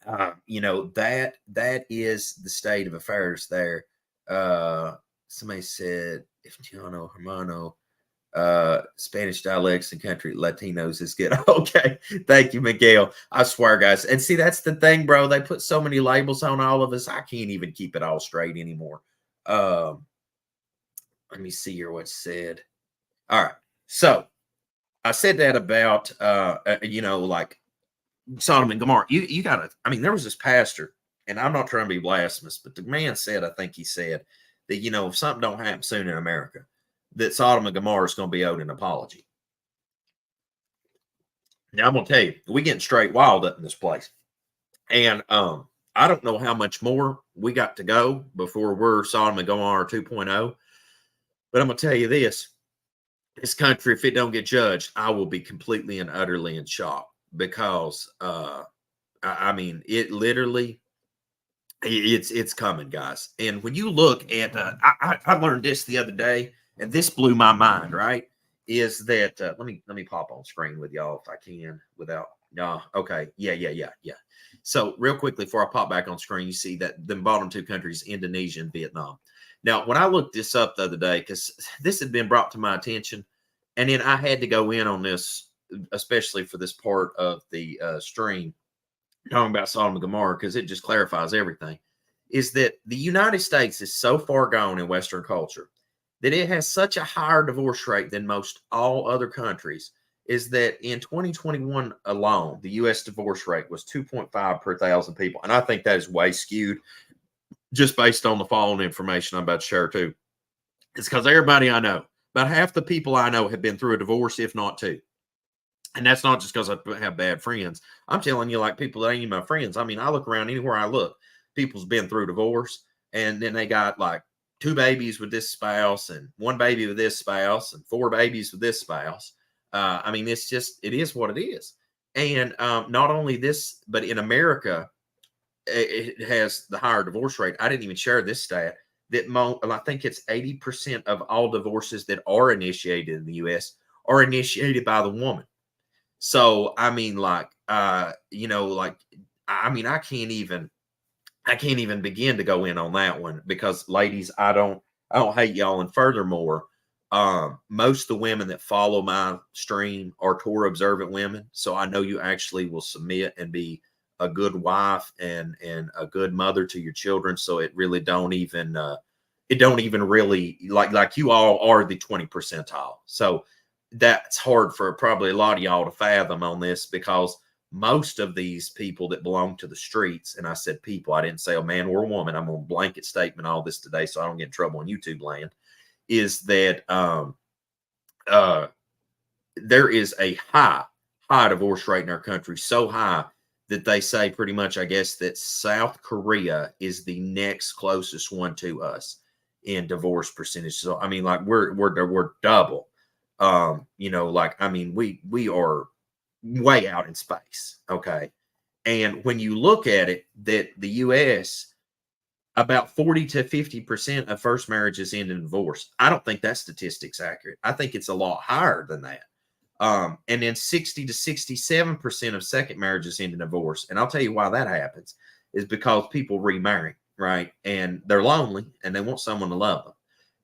That is the state of affairs there. Somebody said, if Tiano Hermano, Spanish dialects and country Latinos is good. Okay, thank you, Miguel. I swear, guys. And see, that's the thing, bro. They put so many labels on all of us. I can't even keep it all straight anymore. Let me see here what's said. All right, so I said that about like Sodom and Gomorrah. You gotta. I mean, there was this pastor, and I'm not trying to be blasphemous, but the man said, I think he said that if something don't happen soon in America, that Sodom and Gomorrah is going to be owed an apology. Now, I'm going to tell you, we're getting straight wild up in this place. And I don't know how much more we got to go before we're Sodom and Gomorrah 2.0. But I'm going to tell you this. this country, if it don't get judged, I will be completely and utterly in shock because I mean, it literally it's coming, guys. And when you look at I learned this the other day, and this blew my mind, right? Is that let me pop on screen with y'all if I can without no, okay. Yeah. So real quickly before I pop back on screen, you see that the bottom two countries, Indonesia and Vietnam. Now, when I looked this up the other day, because this had been brought to my attention, and then I had to go in on this, especially for this part of the stream, talking about Sodom and Gomorrah, because it just clarifies everything, is that the United States is so far gone in Western culture that it has such a higher divorce rate than most all other countries, is that in 2021 alone, the U.S. divorce rate was 2.5 per thousand people. And I think that is way skewed just based on the following information I'm about to share too. It's because everybody I know, about half the people I know have been through a divorce, if not two. And that's not just because I have bad friends. I'm telling you, like people that ain't even my friends. I mean, I look around anywhere I look, people's been through divorce, and then they got like 2 babies with this spouse, and 1 baby with this spouse, and 4 babies with this spouse. I mean, it's just, it is what it is. And not only this, but in America, it has the higher divorce rate. I didn't even share this stat that I think it's 80% of all divorces that are initiated in the U.S. are initiated by the woman. So, I mean, like, you know, like, I mean, I can't even begin to go in on that one because ladies, I don't hate y'all. And furthermore, most of the women that follow my stream are Torah observant women. So I know you actually will submit and be a good wife and a good mother to your children. So it really don't even, really like you all are the 20 percentile. So that's hard for probably a lot of y'all to fathom on this because most of these people that belong to the streets, and I said people, I didn't say a man or a woman. I'm on blanket statement all this today so I don't get in trouble on YouTube land, is that there is a high divorce rate in our country, so high that they say pretty much, I guess, that South Korea is the next closest one to us in divorce percentage. So I mean, like we're double. You know, like I mean, we are way out in space. Okay. And when you look at it, that the US, about 40 to 50% of first marriages end in divorce. I don't think that statistic's accurate. I think it's a lot higher than that. And then 60 to 67% of second marriages end in divorce. And I'll tell you why that happens is because people remarry, right? And they're lonely and they want someone to love them.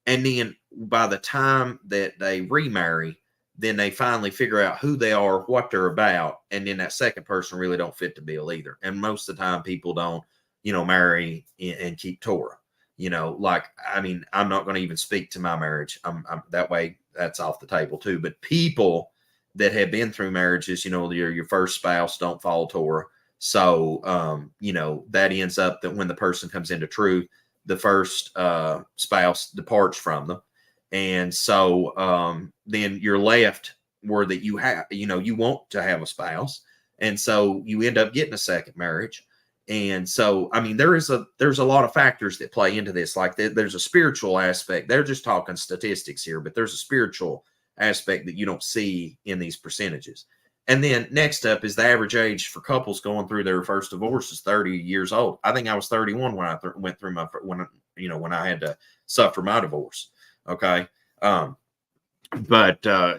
And then by the time that they remarry, then they finally figure out who they are, what they're about. And then that second person really don't fit the bill either. And most of the time people don't, you know, marry and keep Torah, you know, like, I mean, I'm not going to even speak to my marriage. I'm that way, that's off the table too. But people that have been through marriages, you know, your first spouse don't follow Torah. So, you know, that ends up that when the person comes into truth, the first spouse departs from them. And so then you're left where that you have, you know, you want to have a spouse. And so you end up getting a second marriage. And so, I mean, there's a lot of factors that play into this. Like there's a spiritual aspect. They're just talking statistics here, but there's a spiritual aspect that you don't see in these percentages. And then next up is the average age for couples going through their first divorce is 30 years old. I think I was 31 when I went through when I had to suffer my divorce. Okay. But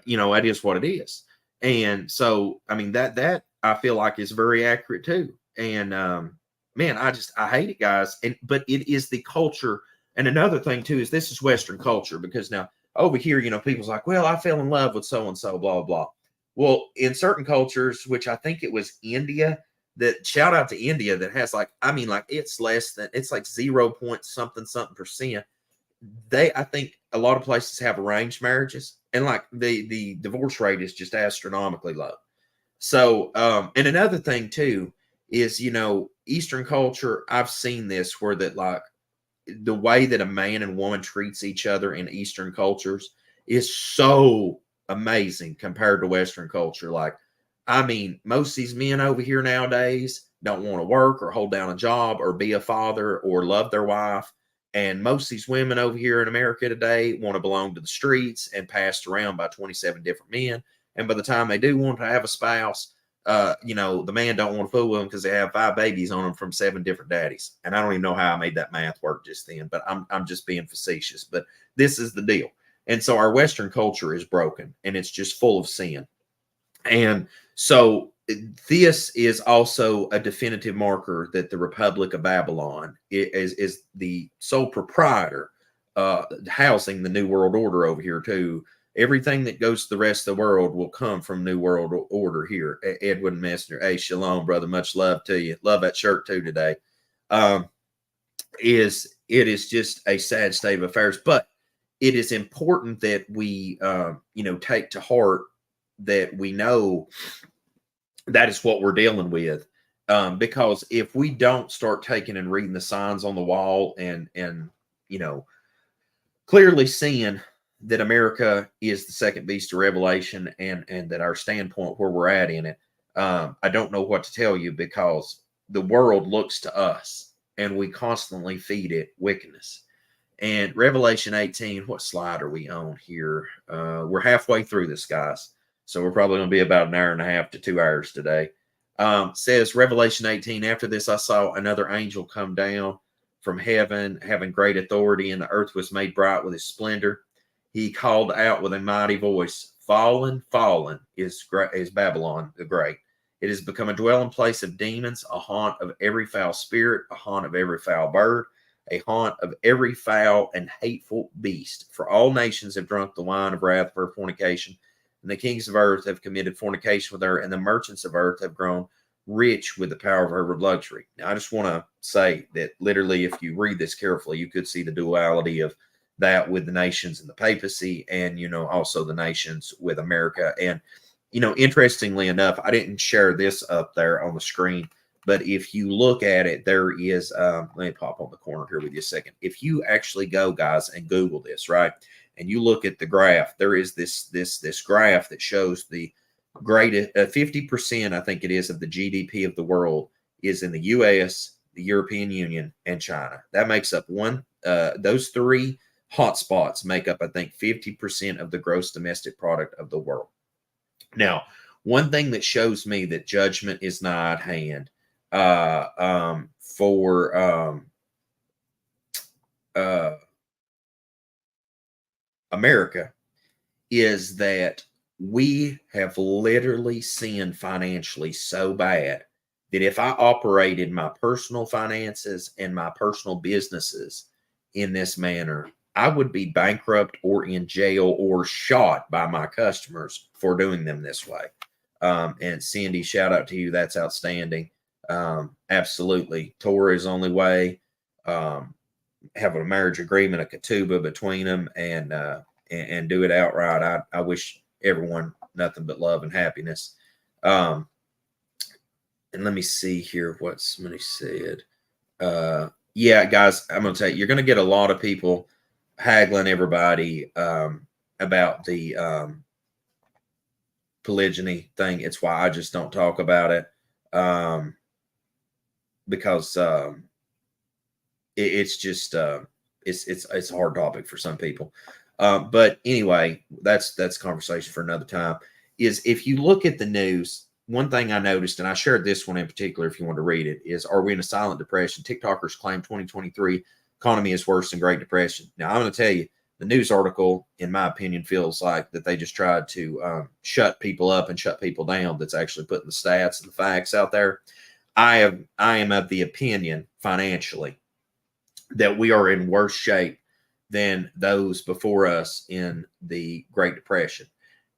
you know, that is what it is. And so, I mean, that I feel like is very accurate too. And man, I hate it, guys. But it is the culture. And another thing too is this is Western culture, because now over here, you know, people's like, well, I fell in love with so and so, blah blah. Well, in certain cultures, which I think it was India, that shout out to India, that has like, I mean, like it's less than, it's like 0 point something percent. I think a lot of places have arranged marriages, and like the divorce rate is just astronomically low. So, and another thing too is, you know, Eastern culture, I've seen this where that like the way that a man and woman treats each other in Eastern cultures is so amazing compared to Western culture. Like, I mean, most of these men over here nowadays don't want to work or hold down a job or be a father or love their wife. And most of these women over here in America today want to belong to the streets and passed around by 27 different men. And by the time they do want to have a spouse, the man don't want to fool with them because they have 5 babies on them from 7 different daddies. And I don't even know how I made that math work just then, but I'm just being facetious. But this is the deal. And so our Western culture is broken and it's just full of sin. And so this is also a definitive marker that the Republic of Babylon is the sole proprietor, housing the New World Order over here too. Everything that goes to the rest of the world will come from New World Order here. Edwin Messenger, hey, shalom, brother. Much love to you. Love that shirt too today. It is just a sad state of affairs, but it is important that we, take to heart that we know that is what we're dealing with. Because if we don't start taking and reading the signs on the wall and clearly seeing that America is the second beast of Revelation and that our standpoint where we're at in it, I don't know what to tell you, because the world looks to us and we constantly feed it wickedness. And Revelation 18, what slide are we on here? We're halfway through this, guys. So we're probably going to be about an hour and a half to 2 hours today. Says Revelation 18, after this I saw another angel come down from heaven, having great authority, and the earth was made bright with his splendor. He called out with a mighty voice, fallen, fallen is Babylon the Great. It has become a dwelling place of demons, a haunt of every foul spirit, a haunt of every foul bird, a haunt of every foul and hateful beast. For all nations have drunk the wine of wrath for her fornication, and the kings of earth have committed fornication with her, and the merchants of earth have grown rich with the power of her luxury. Now, I just want to say that literally, if you read this carefully, you could see the duality of that with the nations and the papacy, and, also the nations with America. And, interestingly enough, I didn't share this up there on the screen, but if you look at it, there is, let me pop on the corner here with you a second. If you actually go, guys, and Google this, right, and you look at the graph, there is this graph that shows the greatest 50%, I think it is, of the GDP of the world is in the U.S., the European Union, and China. That makes up those 3 hotspots make up, I think, 50% of the gross domestic product of the world. Now, one thing that shows me that judgment is nigh at hand for America is that we have literally sinned financially so bad that if I operated my personal finances and my personal businesses in this manner, I would be bankrupt or in jail or shot by my customers for doing them this way. And Cindy, shout out to you. That's outstanding. Absolutely. Torah is only way. Have a marriage agreement, a ketubah between them, and do it outright. I wish everyone nothing but love and happiness. And let me see here what somebody said. Yeah, guys, I'm going to tell you, you're going to get a lot of people haggling everybody about the polygyny thing. It's why I just don't talk about it, because it's just it's a hard topic for some people. But anyway, that's conversation for another time. Is if you look at the news, one thing I noticed, and I shared this one in particular if you want to read it, is, are we in a silent depression? TikTokers claim 2023 economy is worse than Great Depression. Now, I'm going to tell you, the news article, in my opinion, feels like that they just tried to shut people up and shut people down. That's actually putting the stats and the facts out there. I am of the opinion financially that we are in worse shape than those before us in the Great Depression.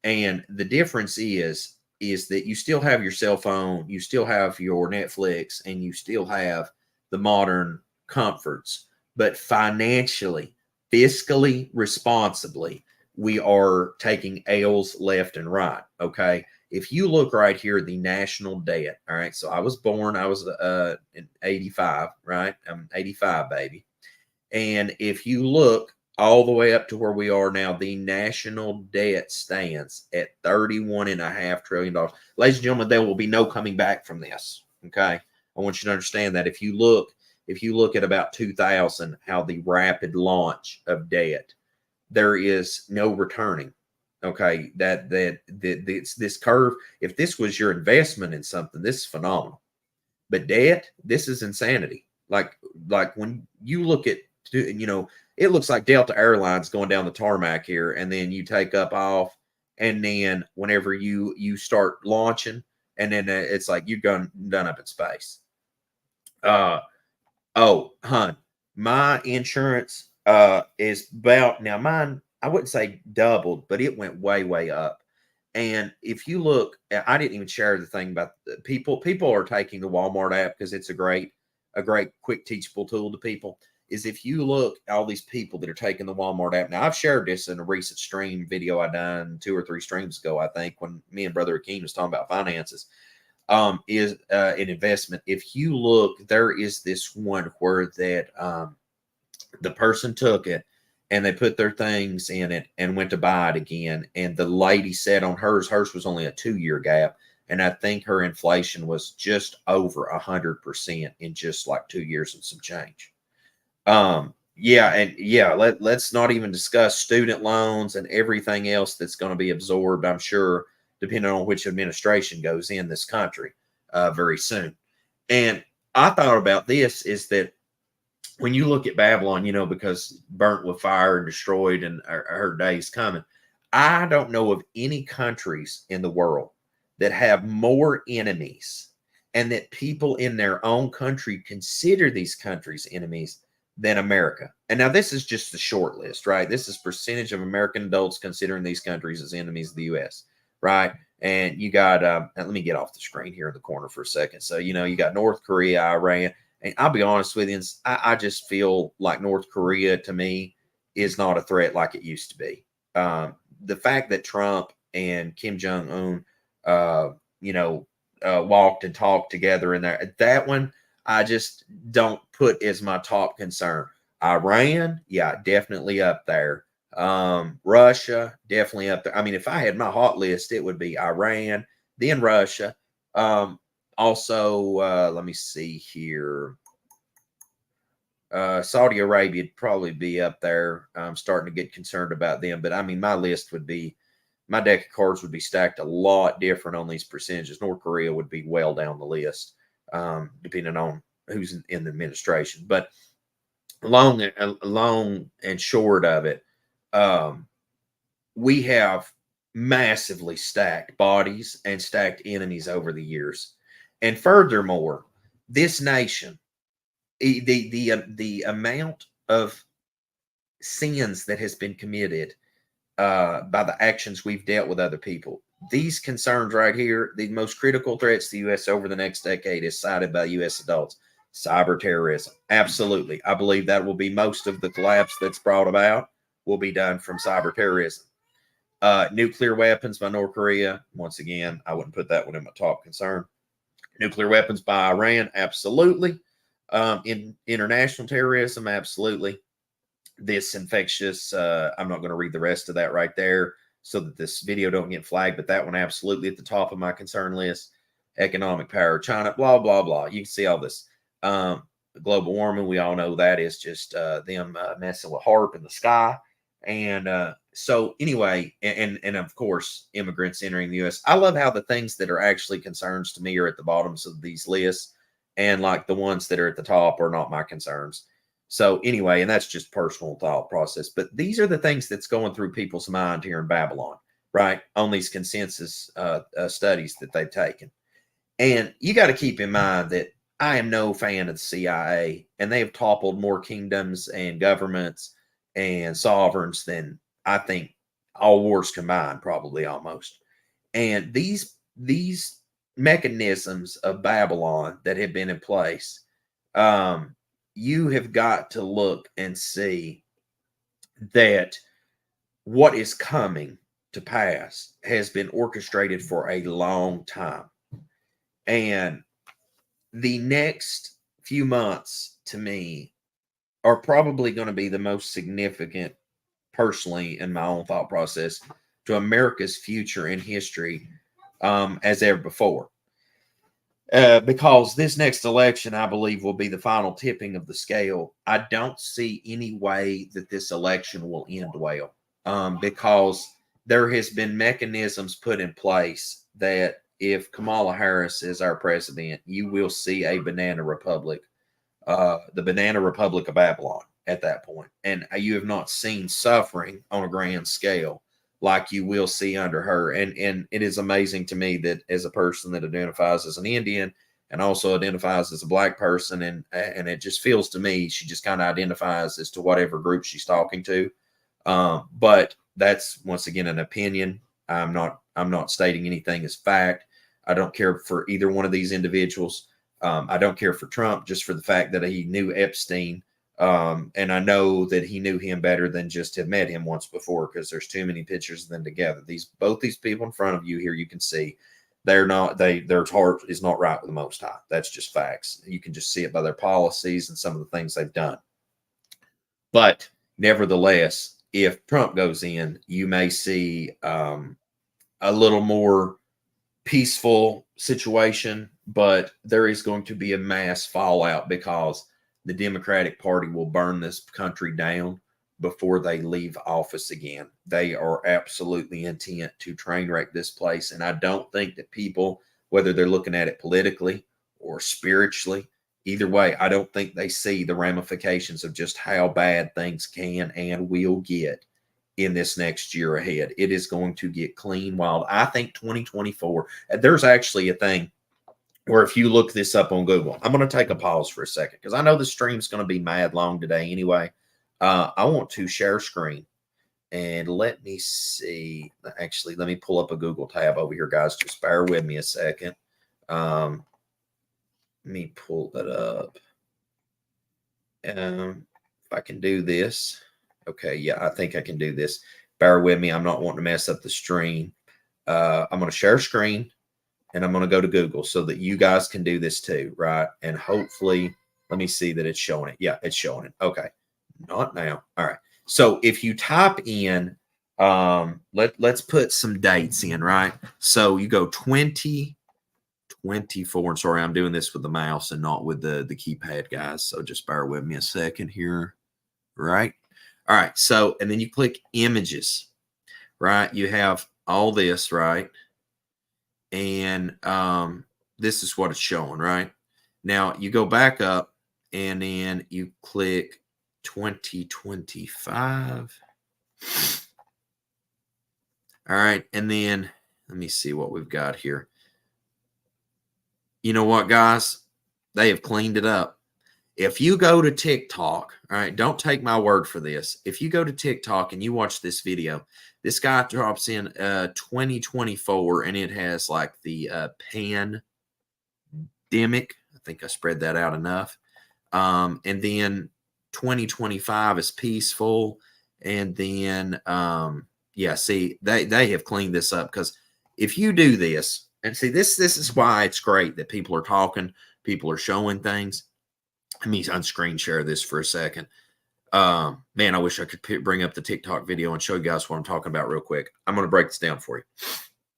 And the difference is that you still have your cell phone, you still have your Netflix, and you still have the modern comforts. But financially, fiscally, responsibly, we are taking L's left and right. Okay. If you look right here, the national debt. All right. So I was in 85, right? I'm 85, baby. And if you look all the way up to where we are now, the national debt stands at $31.5 trillion. Ladies and gentlemen, there will be no coming back from this. Okay. I want you to understand that if you look if you look at about 2000, how the rapid launch of debt, there is no returning. Okay, that it's this curve. If this was your investment in something, this is phenomenal. But debt, this is insanity. Like when you look at, it looks like Delta Airlines going down the tarmac here, and then you take up off, and then whenever you start launching, and then it's like you've done up in space. Oh, hun, my insurance is about, now mine, I wouldn't say doubled, but it went way up. And if you look, I didn't even share the thing about people are taking the Walmart app because it's a great quick teachable tool to people. Is if you look all these people that are taking the Walmart app. Now I've shared this in a recent stream video I done 2 or 3 streams ago, I think, when me and Brother Akeem was talking about finances. Is an investment. If you look, there is this one where that the person took it and they put their things in it and went to buy it again. And the lady said on hers was only a 2-year gap. And I think her inflation was just over 100% in just like 2 years and some change. Let's not even discuss student loans and everything else that's going to be absorbed, I'm sure, depending on which administration goes in this country very soon. And I thought about this, is that when you look at Babylon, because burnt with fire and destroyed and her day's coming, I don't know of any countries in the world that have more enemies and that people in their own country consider these countries enemies than America. And now this is just the short list, right? This is percentage of American adults considering these countries as enemies of the U.S., right? And you got, let me get off the screen here in the corner for a second. So, you got North Korea, Iran. And I'll be honest with you, I just feel like North Korea, to me, is not a threat like it used to be. The fact that Trump and Kim Jong-un, walked and talked together in there, that one, I just don't put as my top concern. Iran, yeah, definitely up there. Russia, definitely up there. I mean, if I had my hot list, it would be Iran, then Russia. Also, let me see here. Saudi Arabia would probably be up there. I'm starting to get concerned about them. But I mean, my list would be, my deck of cards would be stacked a lot different on these percentages. North Korea would be well down the list, depending on who's in the administration. But long and short of it, we have massively stacked bodies and stacked enemies over the years. And furthermore, this nation, the amount of sins that has been committed by the actions we've dealt with other people, these concerns right here, the most critical threats to the U.S. over the next decade is cited by U.S. adults. Cyber terrorism. Absolutely. I believe that will be most of the collapse that's brought about will be done from cyber terrorism. Nuclear weapons by North Korea. Once again, I wouldn't put that one in my top concern. Nuclear weapons by Iran. Absolutely. In international terrorism. Absolutely. This infectious, I'm not going to read the rest of that right there so that this video don't get flagged, but that one absolutely at the top of my concern list. Economic power, China, blah, blah, blah. You can see all this. Global warming, we all know that is just them messing with HARP in the sky. And so anyway, and of course, immigrants entering the U.S. I love how the things that are actually concerns to me are at the bottoms of these lists, and like the ones that are at the top are not my concerns. So anyway, and that's just personal thought process. But these are the things that's going through people's mind here in Babylon, right? On these consensus studies that they've taken. And you got to keep in mind that I am no fan of the CIA, and they have toppled more kingdoms and governments and sovereigns than I think all wars combined, probably almost. And these mechanisms of Babylon that have been in place, you have got to look and see that what is coming to pass has been orchestrated for a long time. And the next few months, to me, are probably going to be the most significant, personally, in my own thought process, to America's future in history as ever before. because this next election, I believe, will be the final tipping of the scale. I don't see any way that this election will end well, because there has been mechanisms put in place that if Kamala Harris is our president, you will see a banana republic, the banana republic of Babylon at that point. And you have not seen suffering on a grand scale like you will see under her. And it is amazing to me that as a person that identifies as an Indian and also identifies as a black person, and it just feels to me she just kind of identifies as to whatever group she's talking to. But that's once again an opinion. I'm not stating anything as fact. I don't care for either one of these individuals. I don't care for Trump just for the fact that he knew Epstein. And I know that he knew him better than just have met him once before, because there's too many pictures of them together. Both these people in front of you here, you can see their heart is not right with the Most High. That's just facts. You can just see it by their policies and some of the things they've done. But nevertheless, if Trump goes in, you may see a little more peaceful situation, but there is going to be a mass fallout because the Democratic Party will burn this country down before they leave office again. They are absolutely intent to train wreck this place. And I don't think that people, whether they're looking at it politically or spiritually, either way, I don't think they see the ramifications of just how bad things can and will get in this next year ahead. It is going to get clean wild. I think 2024, there's actually a thing where if you look this up on Google, I'm going to take a pause for a second because I know the stream's going to be mad long today anyway. I want to share screen and let me see. Actually, let me pull up a Google tab over here, guys. Just bear with me a second. Let me pull it up. If I can do this. Okay, yeah, I think I can do this. Bear with me. I'm not wanting to mess up the stream. I'm going to share screen, and I'm going to go to Google so that you guys can do this too, right? And hopefully, let me see that it's showing it. Yeah, it's showing it. Okay, not now. All right. So if you type in, let's put some dates in, right? So you go 2024. And sorry, I'm doing this with the mouse and not with the keypad, guys. So just bear with me a second here, right? All right. So, and then you click images, right? You have all this, right? And this is what it's showing, right? Now you go back up and then you click 2025. All right. And then let me see what we've got here. You know what, guys? They have cleaned it up. If you go to TikTok, all right, don't take my word for this. If you go to TikTok and you watch this video, this guy drops in 2024 and it has like the pandemic. I think I spread that out enough. And then 2025 is peaceful. And then, yeah, see, they have cleaned this up, because if you do this, and see, this is why it's great that people are talking, people are showing things. Let me unscreen share this for a second. Man, I wish I could bring up the TikTok video and show you guys what I'm talking about real quick. I'm going to break this down for you.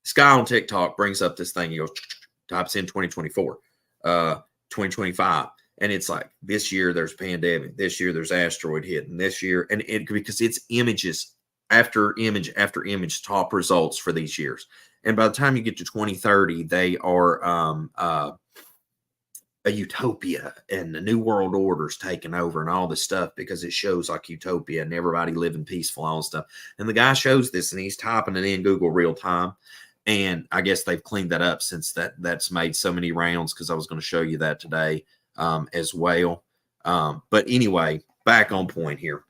This guy on TikTok brings up this thing. He goes, types in 2024, 2025. And it's like, this year there's pandemic. This year there's asteroid hitting. This year, and because it's images after image after image, top results for these years. And by the time you get to 2030, they are a utopia and the new world order's taken over and all this stuff, because it shows like utopia and everybody living peaceful, all this stuff. And the guy shows this and he's typing it in Google real time. And I guess they've cleaned that up since that's made so many rounds, because I was going to show you that today as well. But anyway, back on point here.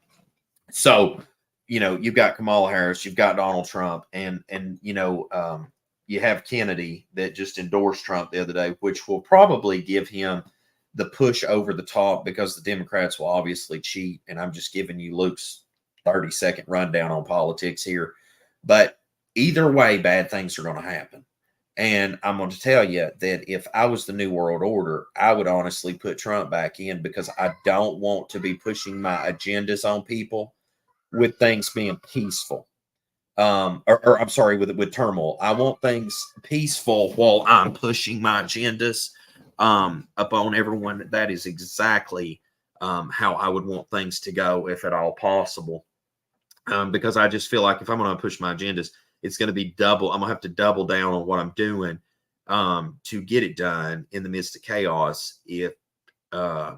So, you know, you've got Kamala Harris, you've got Donald Trump, and you know, you have Kennedy that just endorsed Trump the other day, which will probably give him the push over the top, because the Democrats will obviously cheat. And I'm just giving you Luke's 30-second rundown on politics here. But either way, bad things are going to happen. And I'm going to tell you that if I was the New World Order, I would honestly put Trump back in, because I don't want to be pushing my agendas on people with things being peaceful. Or I'm sorry, with turmoil. I want things peaceful while I'm pushing my agendas. upon everyone. That is exactly how I would want things to go, if at all possible. Because I just feel like if I'm going to push my agendas, it's going to be double. I'm going to have to double down on what I'm doing to get it done in the midst of chaos if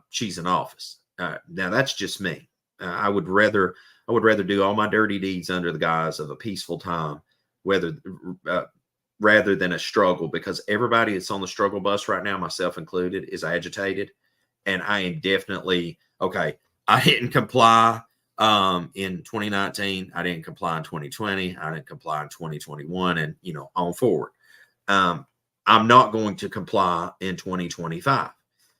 she's in office. Now that's just me. I would rather do all my dirty deeds under the guise of a peaceful time, rather than a struggle, because everybody that's on the struggle bus right now, myself included, is agitated. And I am definitely, okay, I didn't comply in 2019. I didn't comply in 2020. I didn't comply in 2021, and, on forward. I'm not going to comply in 2025.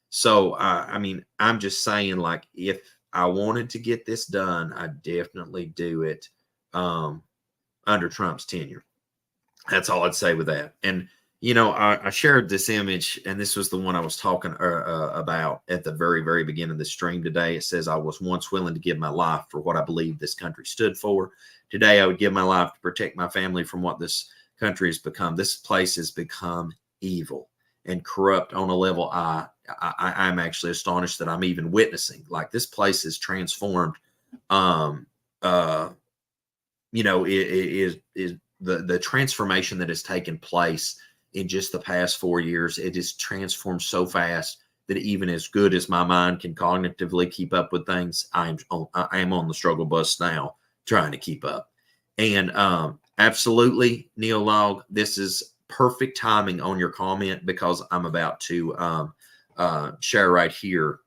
So, I'm just saying, like, if I wanted to get this done, I'd definitely do it under Trump's tenure. That's all I'd say with that. And, I shared this image, and this was the one I was talking about at the very, very beginning of the stream today. It says, I was once willing to give my life for what I believed this country stood for. Today, I would give my life to protect my family from what this country has become. This place has become evil and corrupt on a level I'm actually astonished that I'm even witnessing. Like, this place is transformed. It is the transformation that has taken place in just the past 4 years. It is transformed so fast that even as good as my mind can cognitively keep up with things, I am on the struggle bus now trying to keep up. And absolutely, Neolog, this is perfect timing on your comment, because I'm about to share right here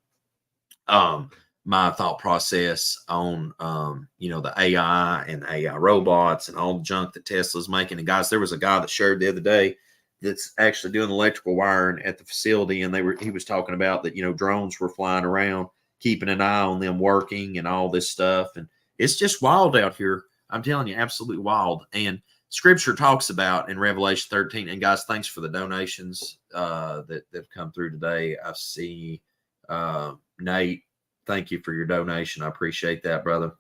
my thought process on the AI and AI robots and all the junk that Tesla's making. And guys, there was a guy that shared the other day that's actually doing electrical wiring at the facility, and he was talking about that, drones were flying around, keeping an eye on them working and all this stuff. And it's just wild out here. I'm telling you, absolutely wild. And Scripture talks about in Revelation 13, and guys, thanks for the donations that have come through today. I see Nate, thank you for your donation. I appreciate that, brother.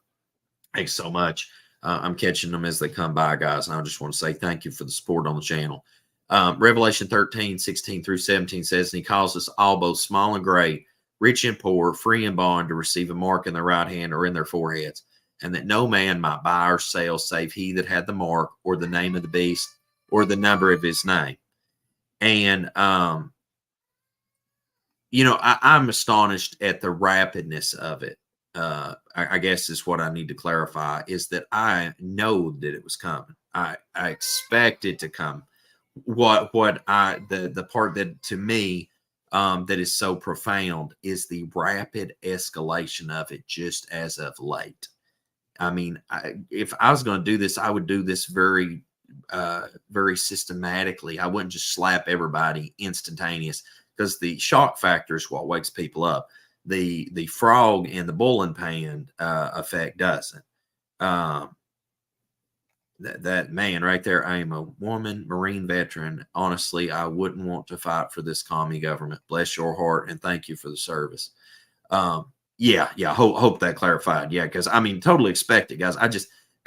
Thanks so much. I'm catching them as they come by, guys. And I just want to say thank you for the support on the channel. Revelation 13, 16 through 17 says, and he calls us all, both small and great, rich and poor, free and bond, to receive a mark in their right hand or in their foreheads, and that no man might buy or sell save he that had the mark, or the name of the beast, or the number of his name. And, I'm astonished at the rapidness of it. I guess is what I need to clarify, is that I know that it was coming. I expect it to come. The part that to me that is so profound is the rapid escalation of it just as of late. If I was going to do this, I would do this very, very systematically. I wouldn't just slap everybody instantaneous, because the shock factor is what wakes people up. The frog in the boiling pan effect doesn't. That man right there, I am a woman Marine veteran. Honestly, I wouldn't want to fight for this commie government. Bless your heart, and thank you for the service. Yeah. Hope that clarified. Yeah, because totally expect it, guys.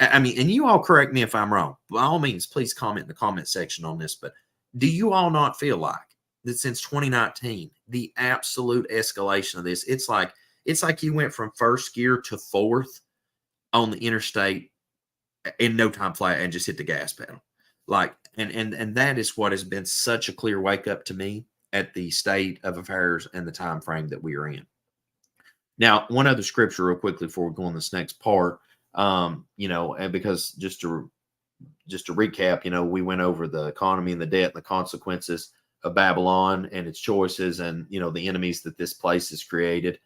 And you all correct me if I'm wrong. By all means, please comment in the comment section on this. But do you all not feel like that since 2019, the absolute escalation of this, it's like you went from first gear to fourth on the interstate in no time flat and just hit the gas pedal. And that is what has been such a clear wake up to me at the state of affairs and the time frame that we are in. Now, one other scripture real quickly before we go on this next part, and because just to recap, we went over the economy and the debt and the consequences of Babylon and its choices, and the enemies that this place has created,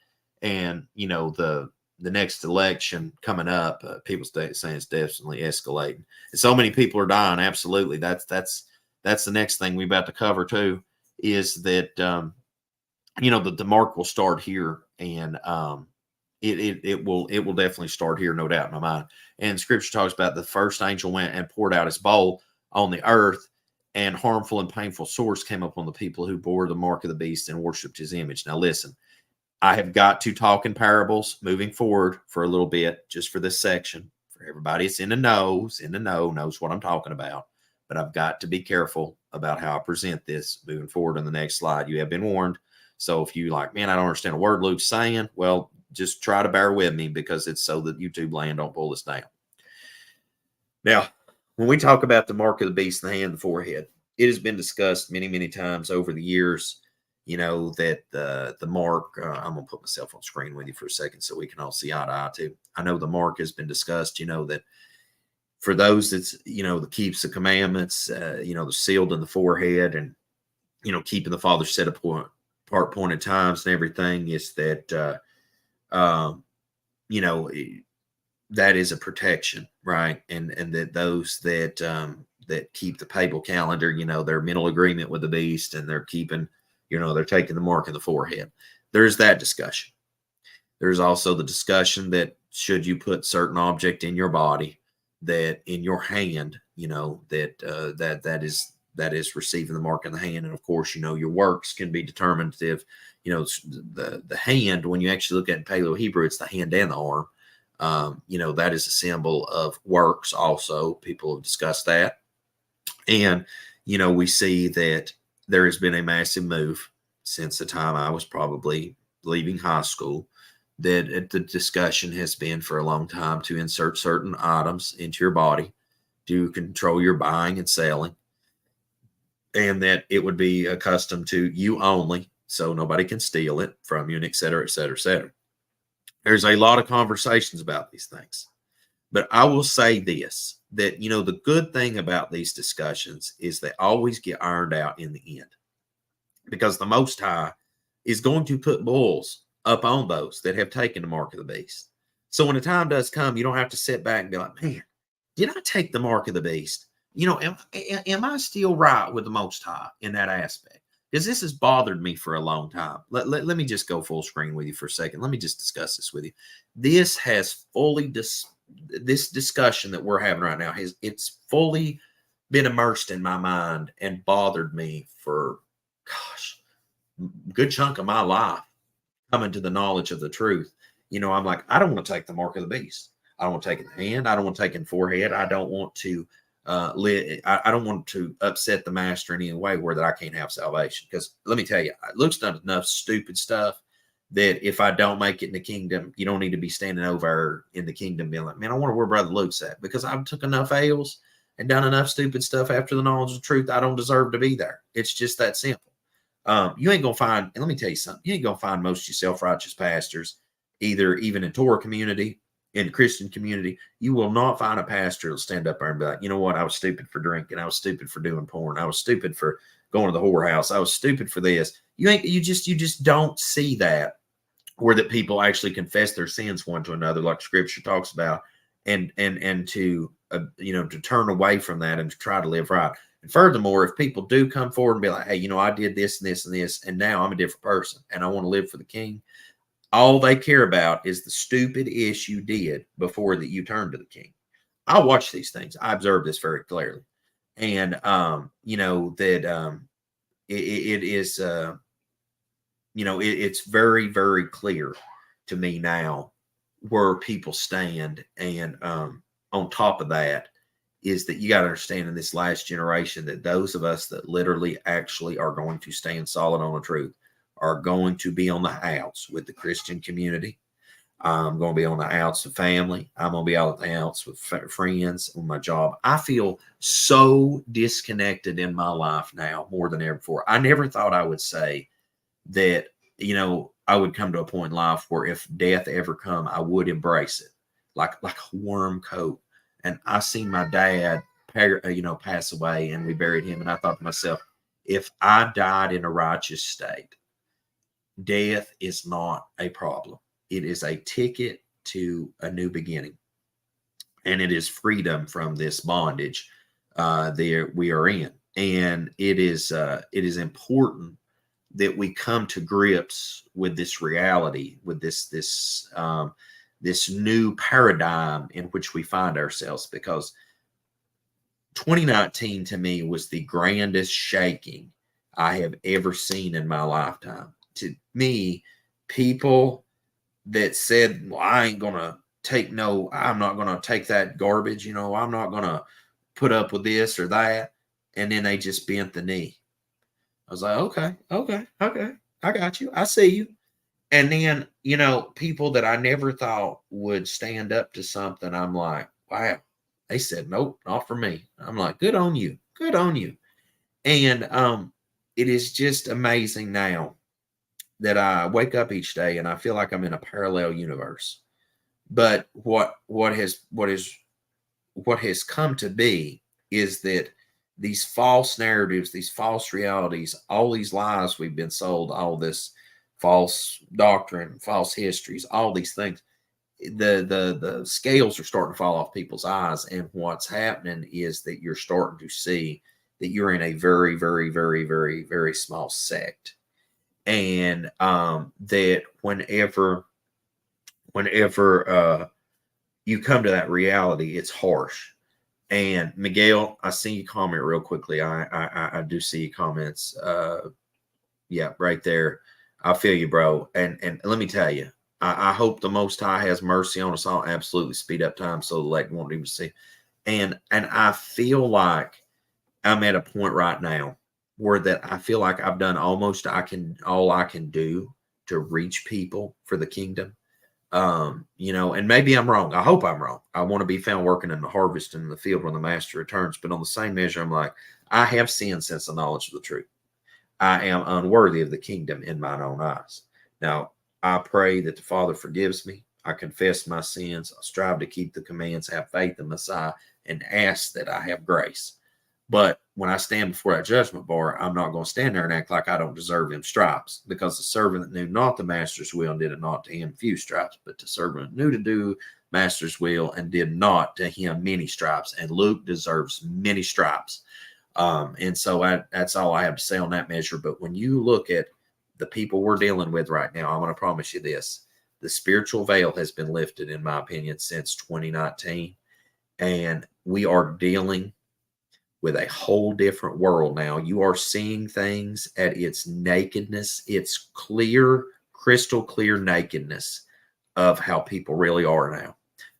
and the next election coming up, people saying it's definitely escalating, and so many people are dying. Absolutely, that's the next thing we about to cover too, is that the mark will start here, and it will definitely start here, no doubt in my mind. And Scripture talks about the first angel went and poured out his bowl on the earth, and harmful and painful sores came upon the people who bore the mark of the beast and worshipped his image. Now listen, I have got to talk in parables moving forward for a little bit, just for this section. For everybody that's in the know knows what I'm talking about. but I've got to be careful about how I present this moving forward in the next slide. You have been warned. So if you like, man, I don't understand a word Luke's saying, well, just try to bear with me, because it's so that YouTube land don't pull us down. Now, when we talk about the mark of the beast in the hand, the forehead, it has been discussed many, many times over the years, that the mark, I'm going to put myself on screen with you for a second so we can all see eye to eye too. I know the mark has been discussed, that for those that's, that keeps the commandments, they're sealed in the forehead, and, keeping the Father set apart appointed times and everything, is that, that is a protection, right? And that those that keep the papal calendar, their mental agreement with the beast, and they're keeping, they're taking the mark of the forehead. There's that discussion. There's also the discussion that should you put certain object in your body, that in your hand, that is receiving the mark in the hand. And of course, your works can be determinative. The hand, when you actually look at it in Paleo Hebrew, it's the hand and the arm. That is a symbol of works also. People have discussed that. And, we see that there has been a massive move since the time I was probably leaving high school, that the discussion has been for a long time to insert certain items into your body to control your buying and selling, and that it would be accustomed to you only, so nobody can steal it from you, and et cetera, et cetera, et cetera. There's a lot of conversations about these things, but I will say this, that, the good thing about these discussions is they always get ironed out in the end, because the Most High is going to put bulls up on those that have taken the mark of the beast. So when the time does come, you don't have to sit back and be like, man, did I take the mark of the beast? Am I still right with the Most High in that aspect? Because this has bothered me for a long time. Let me just go full screen with you for a second. Let me just discuss this with you. This has fully, this discussion that we're having right now, it's fully been immersed in my mind and bothered me for, gosh, a good chunk of my life, coming to the knowledge of the truth. I'm like, I don't want to take the mark of the beast. I don't want to take it in the hand. I don't want to take it in the forehead. I don't want to I don't want to upset the master in any way where that I can't have salvation. Because let me tell you, Luke's done enough stupid stuff that if I don't make it in the kingdom, you don't need to be standing over in the kingdom being like, man, I wonder where Brother Luke's at, because I've took enough L's and done enough stupid stuff after the knowledge of the truth. I don't deserve to be there. It's just that simple. You ain't gonna find, and let me tell you something, you ain't gonna find most of you self-righteous pastors, even in Torah community, in the Christian community. You will not find a pastor that'll stand up there and be like, you know what, I was stupid for drinking, I was stupid for doing porn, I was stupid for going to the whorehouse, I was stupid for this. You just don't see that, where that people actually confess their sins one to another, like Scripture talks about, and to to turn away from that and to try to live right. And furthermore, if people do come forward and be like, hey, I did this and this and this, and now I'm a different person and I want to live for the King, all they care about is the stupid ish you did before that you turned to the King. I watch these things. I observe this very clearly. And, it is, it's very, very clear to me now where people stand. And on top of that is that you got to understand, in this last generation, that those of us that literally actually are going to stand solid on the truth are going to be on the outs with the Christian community. I'm going to be on the outs with family. I'm going to be out on the outs with friends, with my job. I feel so disconnected in my life now more than ever before. I never thought I would say that, I would come to a point in life where if death ever come, I would embrace it like a worm coat. And I seen my dad, pass away, and we buried him. And I thought to myself, if I died in a righteous state, death is not a problem. It is a ticket to a new beginning, and it is freedom from this bondage there we are in. And it is important that we come to grips with this reality, with this new paradigm in which we find ourselves, because 2019 to me was the grandest shaking I have ever seen in my lifetime. To me, people that said, well, I'm not going to take that garbage. I'm not going to put up with this or that. And then they just bent the knee. I was like, okay, I got you. I see you. And then, people that I never thought would stand up to something, I'm like, wow. They said, nope, not for me. I'm like, good on you. Good on you. And it is just amazing now that I wake up each day and I feel like I'm in a parallel universe. But what has come to be is that these false narratives, these false realities, all these lies we've been sold, all this false doctrine, false histories, all these things, the scales are starting to fall off people's eyes. And what's happening is that you're starting to see that you're in a very, very, very, very, very small sect. And that whenever you come to that reality, it's harsh. And Miguel, I see you comment real quickly. I do see your comments. Yeah, right there. I feel you, bro. And let me tell you, I hope the Most High has mercy on us all. Absolutely, speed up time so the elect won't even see. And I feel like I'm at a point right now where that I feel like I've done almost all I can do to reach people for the kingdom. And maybe I'm wrong. I hope I'm wrong. I want to be found working in the harvest and in the field when the master returns. But on the same measure, I'm like, I have sinned since the knowledge of the truth. I am unworthy of the kingdom in mine own eyes. Now, I pray that the Father forgives me. I confess my sins. I strive to keep the commands, have faith in Messiah, and ask that I have grace. But when I stand before that judgment bar, I'm not going to stand there and act like I don't deserve him stripes, because the servant that knew not the master's will and did it not to him few stripes, but the servant knew to do master's will and did not to him many stripes. And Luke deserves many stripes. And so that's all I have to say on that measure. But when you look at the people we're dealing with right now, I'm going to promise you this. The spiritual veil has been lifted, in my opinion, since 2019. And we are dealing with a whole different world now. You are seeing things at its nakedness, its clear, crystal clear nakedness of how people really are now,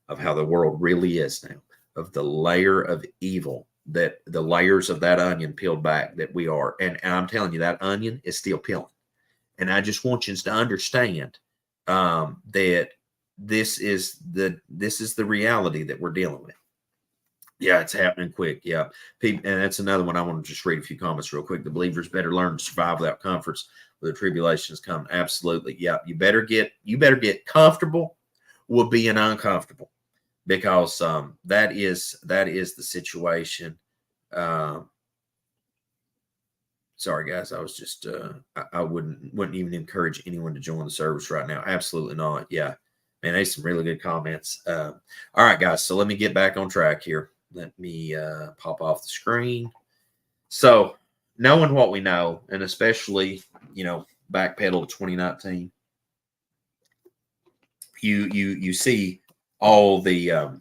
of how the world really is now, of the layer of evil, that the layers of that onion peeled back that we are. And I'm telling you, that onion is still peeling. And I just want you to understand that this is the reality that we're dealing with. Yeah, it's happening quick. Yeah. And that's another one. I want to just read a few comments real quick. The believers better learn to survive without comforts when the tribulations come. Absolutely. Yeah. You better get comfortable with being uncomfortable, because that is the situation. Sorry guys, I was just I wouldn't even encourage anyone to join the service right now. Absolutely not. Yeah. Man, there's some really good comments. All right, guys. So let me get back on track here. Let me pop off the screen. So knowing what we know, and especially, backpedal to 2019, you see all the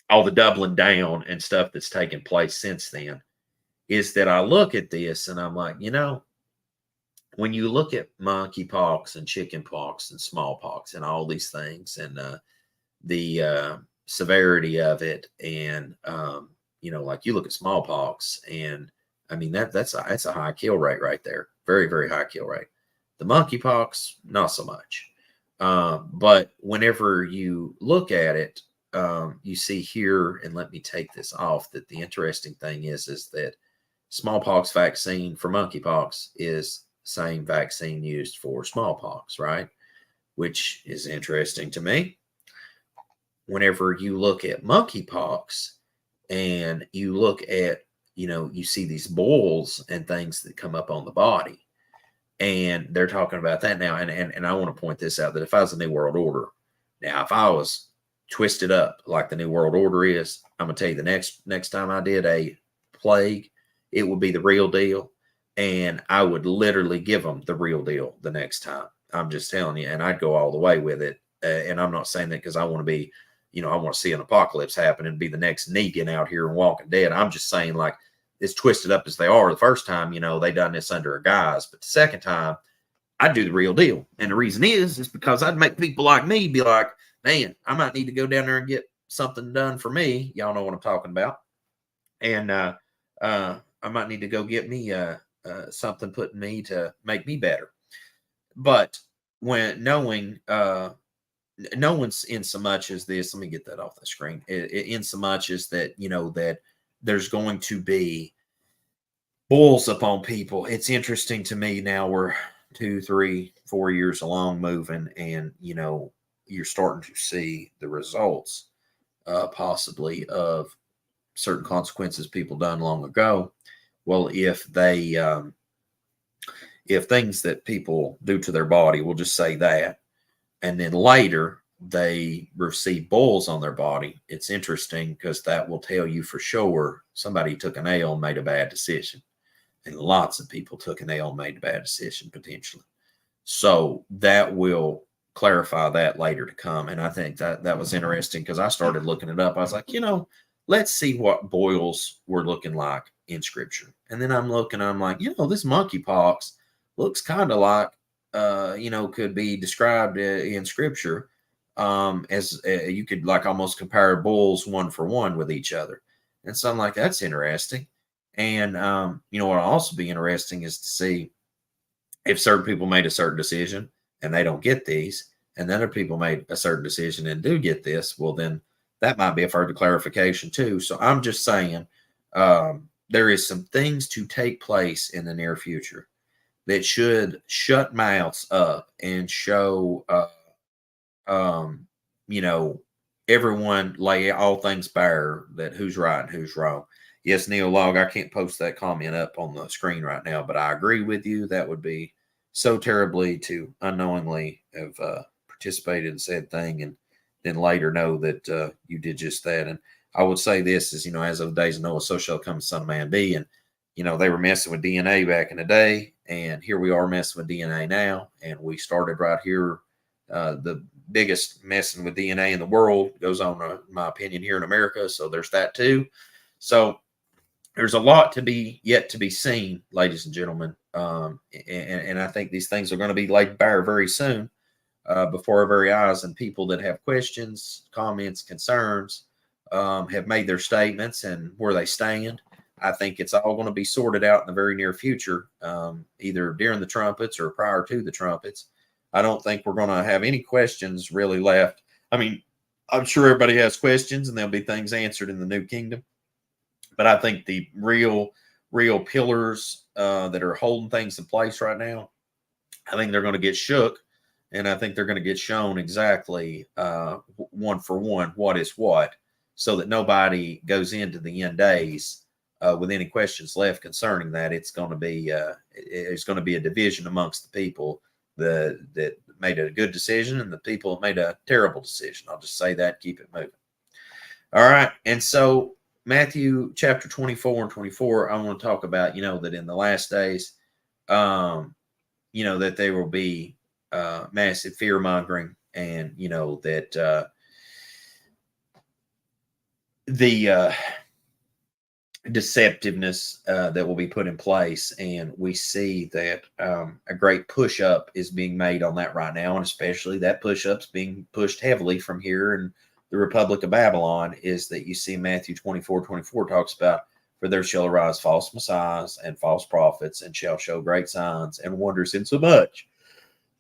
doubling down and stuff that's taken place since then, is that I look at this and I'm like, when you look at monkeypox and chickenpox and smallpox and all these things, and the severity of it, and like you look at smallpox, and I mean that's a high kill rate right there, very, very high kill rate. The monkeypox, not so much, but whenever you look at it, you see here, and let me take this off, that the interesting thing is that smallpox vaccine for monkeypox is same vaccine used for smallpox, right? Which is interesting to me. Whenever you look at monkeypox and you look at, you see these boils and things that come up on the body, and they're talking about that now. And I want to point this out, that if I was the New World Order, now, if I was twisted up like the New World Order is, I'm going to tell you, the next time I did a plague, it would be the real deal. And I would literally give them the real deal the next time. I'm just telling you, and I'd go all the way with it. And I'm not saying that because I want to be, I want to see an apocalypse happen and be the next Negan out here and Walking Dead. I'm just saying, like, as twisted up as they are, the first time, they done this under a guise. But the second time, I'd do the real deal. And the reason is because I'd make people like me be like, man, I might need to go down there and get something done for me. Y'all know what I'm talking about. And I might need to go get me something put in me to make me better. But when knowing no one's in so much as this, let me get that off the screen. In so much as that, that there's going to be bulls upon people. It's interesting to me now we're 2, 3, 4 years along moving, and you're starting to see the results possibly of certain consequences people done long ago. Well, if things that people do to their body, we'll just say that, and then later they receive bulls on their body, it's interesting because that will tell you for sure somebody took an L and made a bad decision. And lots of people took an L and made a bad decision potentially. So that will clarify that later to come. And I think that was interesting because I started looking it up. I was like, let's see what boils were looking like in scripture. And then I'm looking, I'm like, this monkeypox looks kind of like, could be described in scripture as you could like almost compare bulls one for one with each other. And so I'm like, that's interesting. And, what will also be interesting is to see if certain people made a certain decision and they don't get these, and then other people made a certain decision and do get this, well, then that might be a further clarification too. So I'm just saying there is some things to take place in the near future that should shut mouths up and show, everyone lay all things bare that who's right and who's wrong. Yes, Neil Log, I can't post that comment up on the screen right now, but I agree with you. That would be so terribly to unknowingly have participated in said thing and then later know that you did just that. And I would say this is, as of the days of Noah, so shall come the Son of Man be. And, they were messing with DNA back in the day, and here we are messing with DNA now. And we started right here. The biggest messing with DNA in the world goes on, in my opinion, here in America. So there's that too. So there's a lot to be yet to be seen, ladies and gentlemen. And I think these things are going to be laid bare very soon before our very eyes. And people that have questions, comments, concerns have made their statements and where they stand. I think it's all going to be sorted out in the very near future, either during the trumpets or prior to the trumpets. I don't think we're going to have any questions really left. I mean, I'm sure everybody has questions and there'll be things answered in the new kingdom. But I think the real pillars that are holding things in place right now, I think they're going to get shook. And I think they're going to get shown exactly one for one what is what, so that nobody goes into the end days with any questions left concerning that. It's going to be a division amongst the people that made a good decision and the people that made a terrible decision. I'll just say that, keep it moving. All right. And so Matthew chapter 24 and 24, I want to talk about, that in the last days, that there will be massive fear mongering, and, that the deceptiveness that will be put in place. And we see that a great push up is being made on that right now. And especially that push up's being pushed heavily from here in the Republic of Babylon, is that you see Matthew 24:24 talks about, for there shall arise false messiahs and false prophets, and shall show great signs and wonders, insomuch,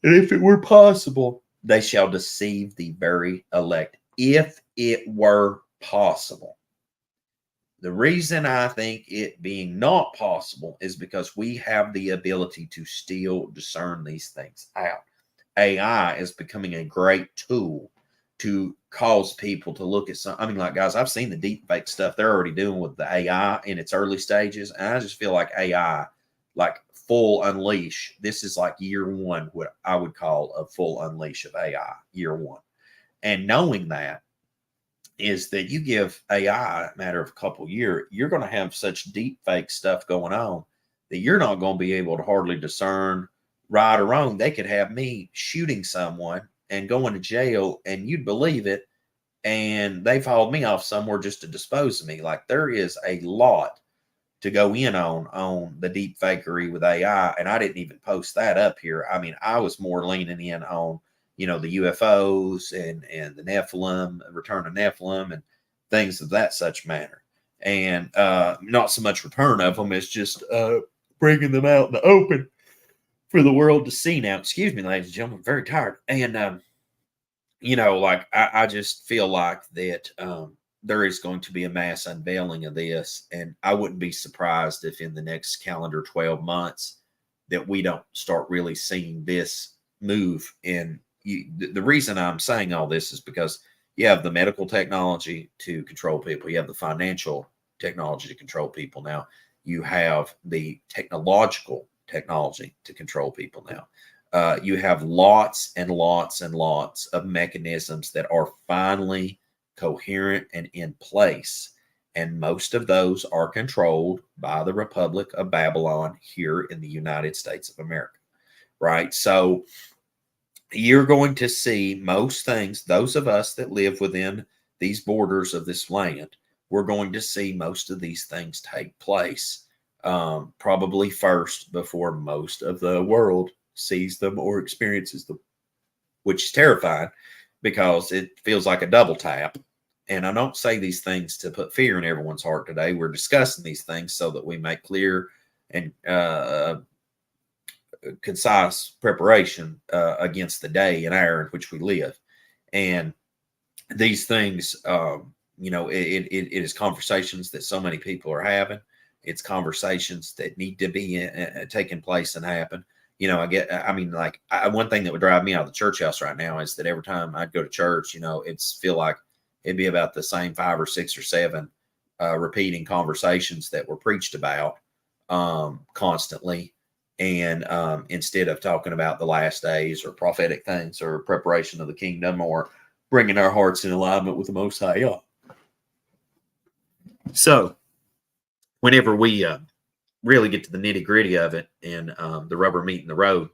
and if it were possible, they shall deceive the very elect. If it were possible. The reason I think it being not possible is because we have the ability to still discern these things out. AI is becoming a great tool to cause people to look at some. I mean, like, guys, I've seen the deep fake stuff they're already doing with the AI in its early stages. And I just feel like AI, like full unleash, this is like year one, what I would call a full unleash of AI, year one. And knowing that is that you give AI a matter of a couple of years, you're going to have such deep fake stuff going on that you're not going to be able to hardly discern right or wrong. They could have me shooting someone and going to jail, and you'd believe it, and they've hauled me off somewhere just to dispose of me. Like, there is a lot to go in on the deep fakery with AI, and I didn't even post that up here. I mean, I was more leaning in on, the UFOs and the Nephilim, return of Nephilim, and things of that such manner. and not so much return of them as just bringing them out in the open for the world to see now. Excuse me, ladies and gentlemen, I'm very tired. And, like I just feel like that there is going to be a mass unveiling of this. And I wouldn't be surprised if in the next calendar 12 months that we don't start really seeing this move. And the reason I'm saying all this is because you have the medical technology to control people. You have the financial technology to control people now. You have the technological technology to control people now. You have lots and lots and lots of mechanisms that are finally coherent and in place. And most of those are controlled by the Republic of Babylon here in the United States of America, right? So you're going to see most things, those of us that live within these borders of this land, we're going to see most of these things take place, probably first before most of the world sees them or experiences them, which is terrifying because it feels like a double tap. And I don't say these things to put fear in everyone's heart today. We're discussing these things so that we make clear and concise preparation against the day and hour in which we live. And these things, it is conversations that so many people are having. It's conversations that need to be taking place and happen. One thing that would drive me out of the church house right now is that every time I'd go to church, it's feel like it'd be about the same 5 or 6 or 7 repeating conversations that were preached about constantly. And instead of talking about the last days or prophetic things or preparation of the kingdom or bringing our hearts in alignment with the Most High God. So whenever we really get to the nitty gritty of it and the rubber meeting the road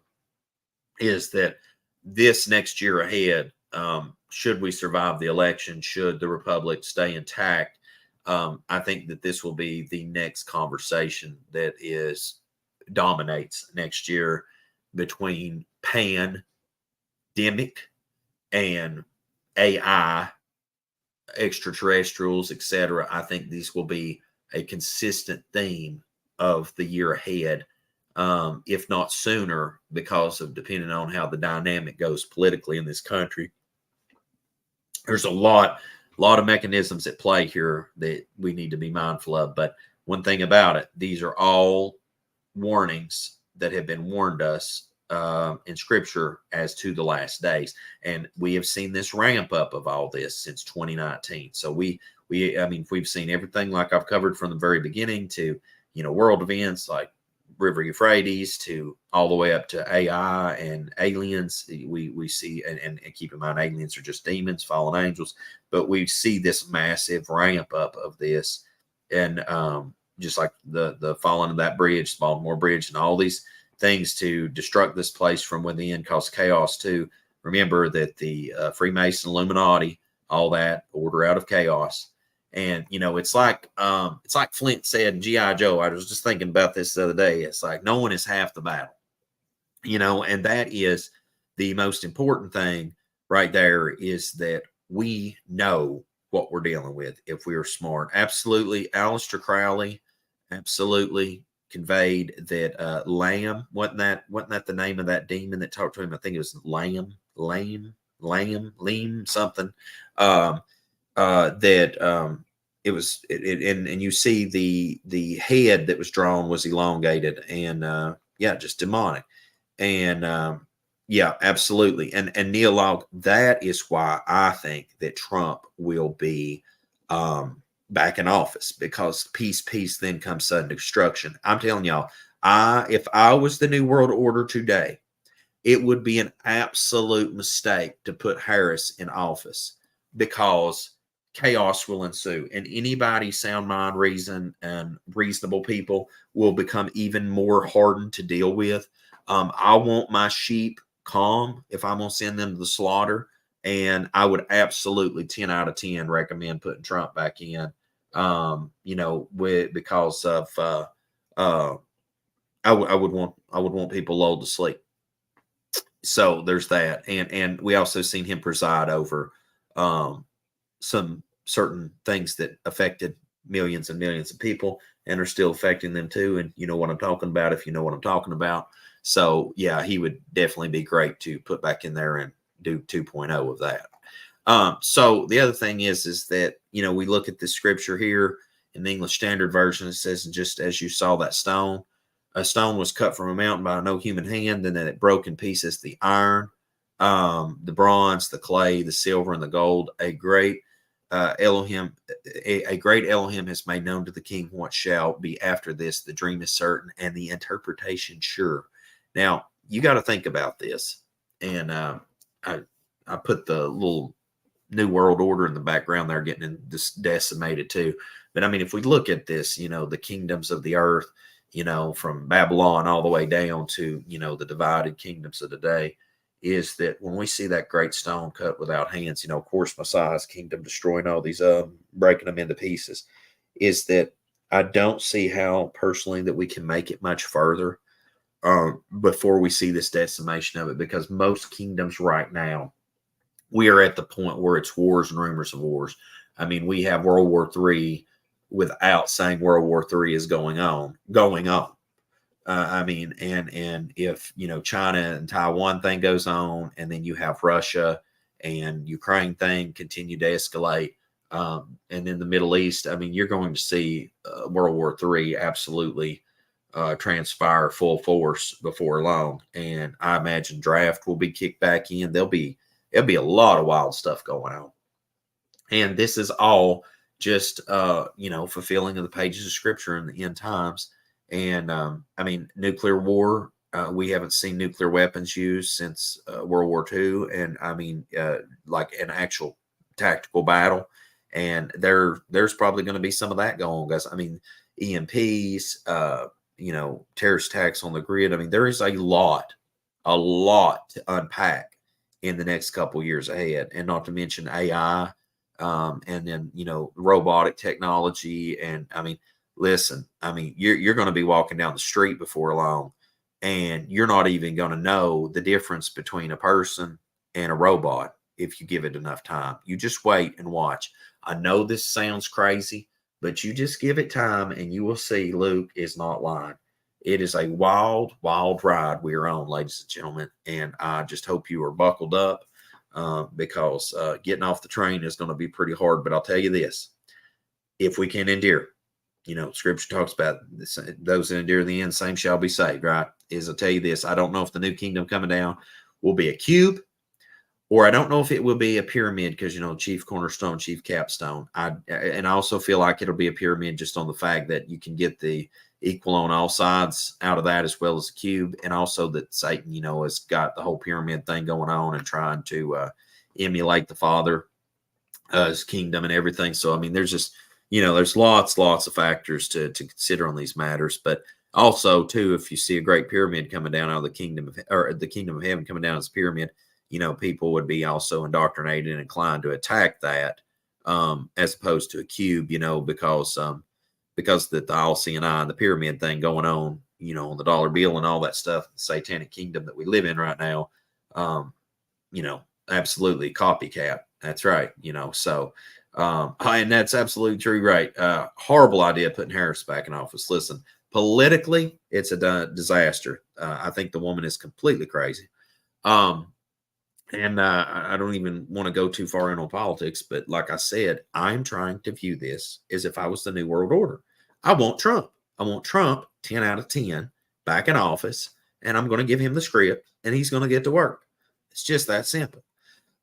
is that this next year ahead, should we survive the election, should the Republic stay intact, I think that this will be the next conversation that dominates next year between pandemic and AI, extraterrestrials, etc. I think these will be a consistent theme of the year ahead, if not sooner, because of depending on how the dynamic goes politically in this country. There's a lot of mechanisms at play here that we need to be mindful of. But one thing about it, these are all warnings that have been warned us in Scripture as to the last days, and we have seen this ramp up of all this since 2019. So we've seen everything like I've covered from the very beginning to world events like River Euphrates to all the way up to AI and aliens. We see and keep in mind, aliens are just demons, fallen angels, but we see this massive ramp up of this, and just like the falling of that bridge, Baltimore Bridge, and all these things to destruct this place from within, cause chaos too. Remember that the Freemason, Illuminati, all that order out of chaos. And it's like Flint said in G.I. Joe. I was just thinking about this the other day. It's like no one is half the battle, and that is the most important thing right there, is that we know what we're dealing with if we are smart. Absolutely, Aleister Crowley absolutely conveyed that Lamb, wasn't that the name of that demon that talked to him? I think it was Lamb something. It was and you see the head that was drawn was elongated and just demonic. And absolutely. And Neil Log, that is why I think that Trump will be back in office, because peace, then comes sudden destruction. I'm telling y'all, if I was the New World Order today, it would be an absolute mistake to put Harris in office, because chaos will ensue, and anybody sound mind, reason, and reasonable people will become even more hardened to deal with. I want my sheep calm if I'm going to send them to the slaughter, and I would absolutely 10 out of 10 recommend putting Trump back in, because of I would want people lulled to sleep. So there's that, and we also seen him preside over some certain things that affected millions and millions of people and are still affecting them too. And you know what I'm talking about if you know what I'm talking about. So yeah, he would definitely be great to put back in there and do 2.0 of that. So the other thing is that, you know, we look at the scripture here in the English Standard Version. It says, just as you saw that stone, a stone was cut from a mountain by no human hand, and then it broke in pieces the iron, the bronze, the clay, the silver, and the gold. A great Elohim has made known to the king what shall be after this. The dream is certain, and the interpretation sure. Now you got to think about this, and I put the little New World Order in the background there, getting this decimated too. But I mean, if we look at this, you know, the kingdoms of the earth, you know, from Babylon all the way down to, you know, the divided kingdoms of today, is that when we see that great stone cut without hands, you know, of course, Messiah's kingdom destroying all these, breaking them into pieces, is that I don't see how personally that we can make it much further before we see this decimation of it, because most kingdoms right now, we are at the point where it's wars and rumors of wars. I mean, we have World War III without saying World War III is going on. I mean, and if, you know, China and Taiwan thing goes on, and then you have Russia and Ukraine thing continue to escalate, and in the Middle East, I mean, you're going to see World War III absolutely transpire full force before long. And I imagine draft will be kicked back in. There'll be a lot of wild stuff going on. And this is all just, you know, fulfilling of the pages of scripture in the end times. And I mean, nuclear war, we haven't seen nuclear weapons used since World War II. And I mean, like an actual tactical battle. And there's probably going to be some of that going on, guys. I mean, EMPs, you know, terrorist attacks on the grid. I mean, there is a lot to unpack in the next couple years ahead, and not to mention AI, and then, you know, robotic technology. And I mean, listen, I mean, you're going to be walking down the street before long, and you're not even going to know the difference between a person and a robot if you give it enough time. You just wait and watch. I know this sounds crazy, but you just give it time and you will see Luke is not lying. It is a wild, wild ride we are on, ladies and gentlemen. And I just hope you are buckled up, because getting off the train is going to be pretty hard. But I'll tell you this, if we can endure, you know, scripture talks about this, those that endure the end, same shall be saved, right? I'll tell you this, I don't know if the new kingdom coming down will be a cube, or I don't know if it will be a pyramid, because, you know, chief cornerstone, chief capstone. And I also feel like it'll be a pyramid just on the fact that you can get the equal on all sides out of that, as well as a cube. And also that Satan, you know, has got the whole pyramid thing going on and trying to emulate the Father, his kingdom and everything. So, I mean, there's just, you know, there's lots of factors to consider on these matters. But also, too, if you see a great pyramid coming down out of the kingdom of heaven coming down as a pyramid, you know, people would be also indoctrinated and inclined to attack that, as opposed to a cube, you know, because the all-seeing eye and the pyramid thing going on, you know, on the dollar bill and all that stuff, the satanic kingdom that we live in right now, you know, absolutely copycat. That's right, you know, so, and that's absolutely true, right? Horrible idea putting Harris back in office. Listen, politically, it's a disaster. I think the woman is completely crazy. And I don't even want to go too far into politics, but like I said, I'm trying to view this as if I was the New World Order. I want Trump. I want Trump 10 out of 10 back in office, and I'm going to give him the script, and he's going to get to work. It's just that simple.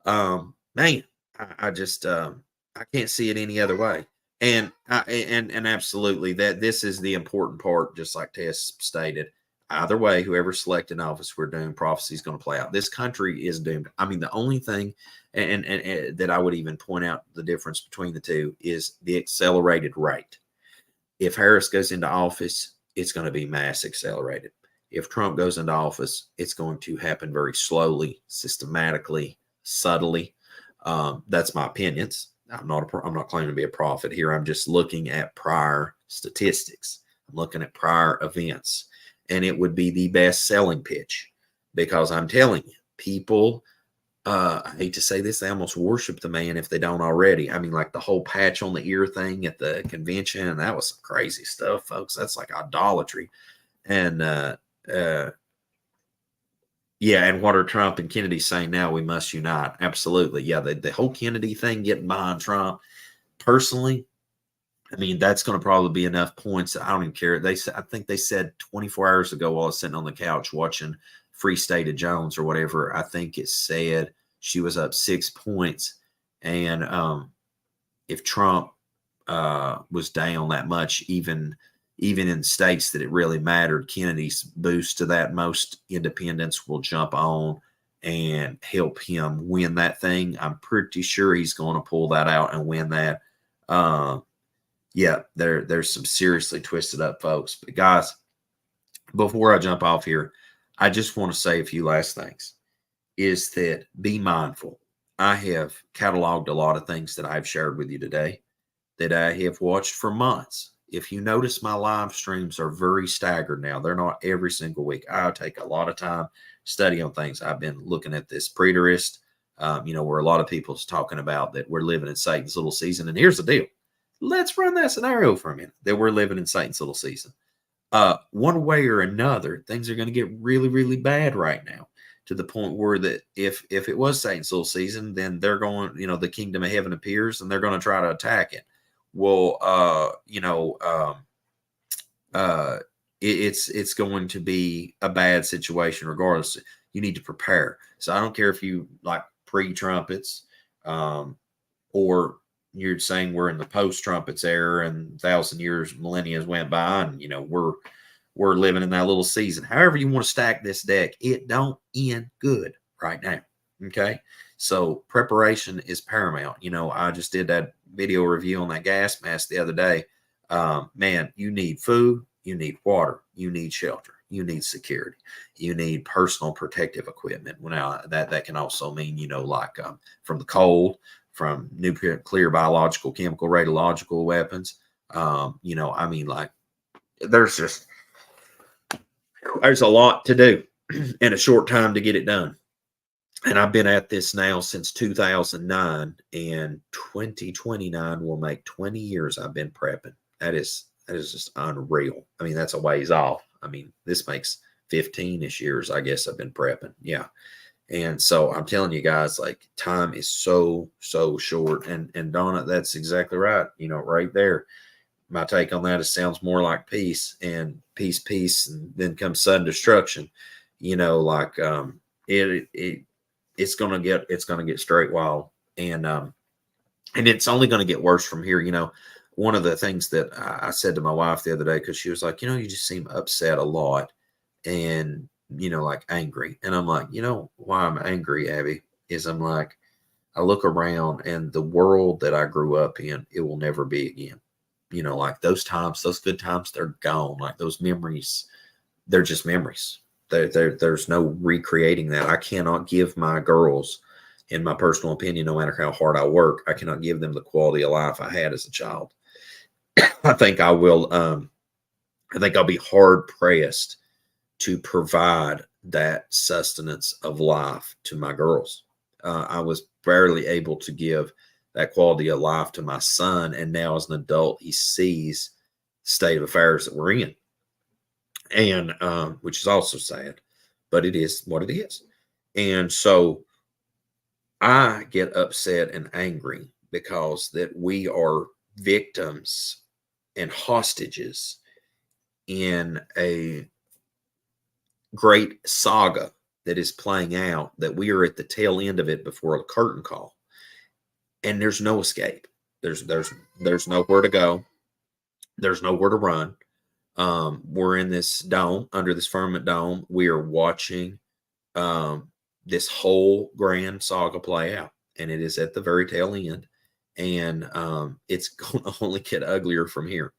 Man, I just I can't see it any other way. And absolutely, that this is the important part, just like Tess stated. Either way, whoever selected office, we're doomed. Prophecy is going to play out. This country is doomed. I mean, the only thing, and that I would even point out the difference between the two is the accelerated rate. If Harris goes into office, it's going to be mass accelerated. If Trump goes into office, it's going to happen very slowly, systematically, subtly. That's my opinions. I'm not claiming to be a prophet here. I'm just looking at prior statistics. I'm looking at prior events. And it would be the best selling pitch, because I'm telling you, people I hate to say this, they almost worship the man if they don't already. I mean, like the whole patch on the ear thing at the convention, that was some crazy stuff, folks. That's like idolatry. And yeah, and what are Trump and Kennedy saying now? We must unite. Absolutely. Yeah, the whole Kennedy thing getting behind Trump, personally, I mean, that's going to probably be enough points. I don't even care. I think they said 24 hours ago while I was sitting on the couch watching Free State of Jones or whatever, I think it said she was up 6 points. And if Trump was down that much, even in states that it really mattered, Kennedy's boost to that, most independents will jump on and help him win that thing. I'm pretty sure he's going to pull that out and win that. Yeah, there's some seriously twisted up folks. But guys, before I jump off here, I just want to say a few last things. Is that be mindful. I have cataloged a lot of things that I've shared with you today that I have watched for months. If you notice, my live streams are very staggered now. They're not every single week. I take a lot of time studying things. I've been looking at this preterist, where a lot of people's talking about that we're living in Satan's little season. And here's the deal. Let's run that scenario for a minute, that we're living in Satan's little season. One way or another, things are going to get really, really bad right now, to the point where that if it was Satan's little season, then they're going, the kingdom of heaven appears and they're going to try to attack it. Well, it's going to be a bad situation regardless. You need to prepare. So I don't care if you like pre-trumpets, or you're saying we're in the post-trumpets era and 1,000 years, millennia went by, and we're living in that little season. However you want to stack this deck, it don't end good right now. Okay, so preparation is paramount. I just did that video review on that gas mask the other day. Man, you need food, you need water, you need shelter, you need security, you need personal protective equipment. Well, now that can also mean, from the cold, from nuclear, biological, chemical, radiological weapons. There's a lot to do in a short time to get it done. And I've been at this now since 2009, and 2029 will make 20 years I've been prepping. That is just unreal. I mean, that's a ways off. I mean, this makes 15-ish years, I guess, I've been prepping. Yeah. And so I'm telling you guys, like, time is so short. And Donna, that's exactly right. Right there. My take on that is sounds more like peace, and peace, and then comes sudden destruction. It's gonna get straight wild, and it's only gonna get worse from here. One of the things that I said to my wife the other day, because she was like, you just seem upset a lot, and like angry, and I'm like, why I'm angry, Abby, is I'm like, I look around and the world that I grew up in, it will never be again. Like those times, those good times, they're gone. Like those memories, they're just memories. There's no recreating that. I cannot give my girls, in my personal opinion, no matter how hard I work, I cannot give them the quality of life I had as a child. I think I will. I think I'll be hard pressed to provide that sustenance of life to my girls. I was barely able to give that quality of life to my son, and now as an adult, he sees the state of affairs that we're in. And which is also sad, but it is what it is. And so I get upset and angry because that we are victims and hostages in a great saga that is playing out, that we are at the tail end of it before a curtain call, and there's no escape. There's nowhere to go. There's nowhere to run. We're in this dome, under this firmament dome. We are watching this whole grand saga play out, and it is at the very tail end, and it's going to only get uglier from here.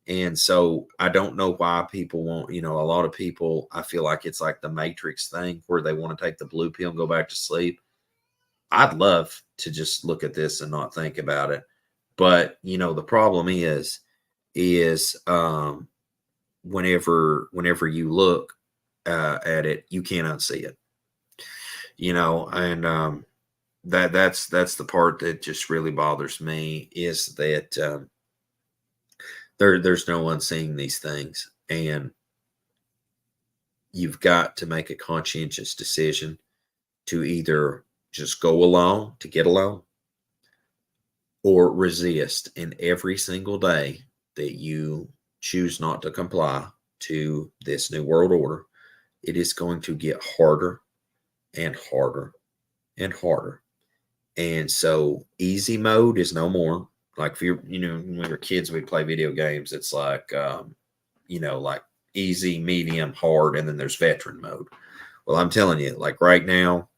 And so I don't know why people won't, a lot of people, I feel like it's like the Matrix thing where they want to take the blue pill and go back to sleep. I'd love to just look at this and not think about it. But, the problem is whenever you look at it, you cannot see it, and that's the part that just really bothers me, is that there's no one seeing these things, and you've got to make a conscientious decision to either just go along to get along, or resist. And every single day that you choose not to comply to this new world order, it is going to get harder and harder and harder. And so easy mode is no more. Like, if you're, when we were kids, we'd play video games. It's like, like easy, medium, hard, and then there's veteran mode. Well, I'm telling you, like right now,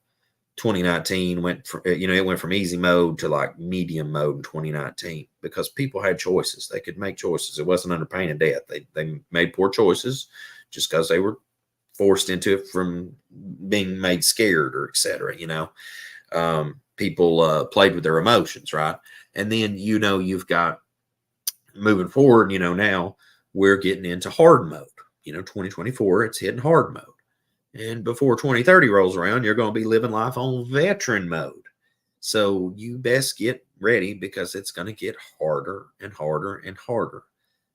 2019 went from, it went from easy mode to like medium mode in 2019, because people had choices. They could make choices. It wasn't under pain of death. They made poor choices just because they were forced into it from being made scared, or etc. People played with their emotions, right? And then, you've got moving forward, now we're getting into hard mode. 2024, it's hitting hard mode. And before 2030 rolls around, you're going to be living life on veteran mode. So you best get ready, because it's going to get harder and harder and harder.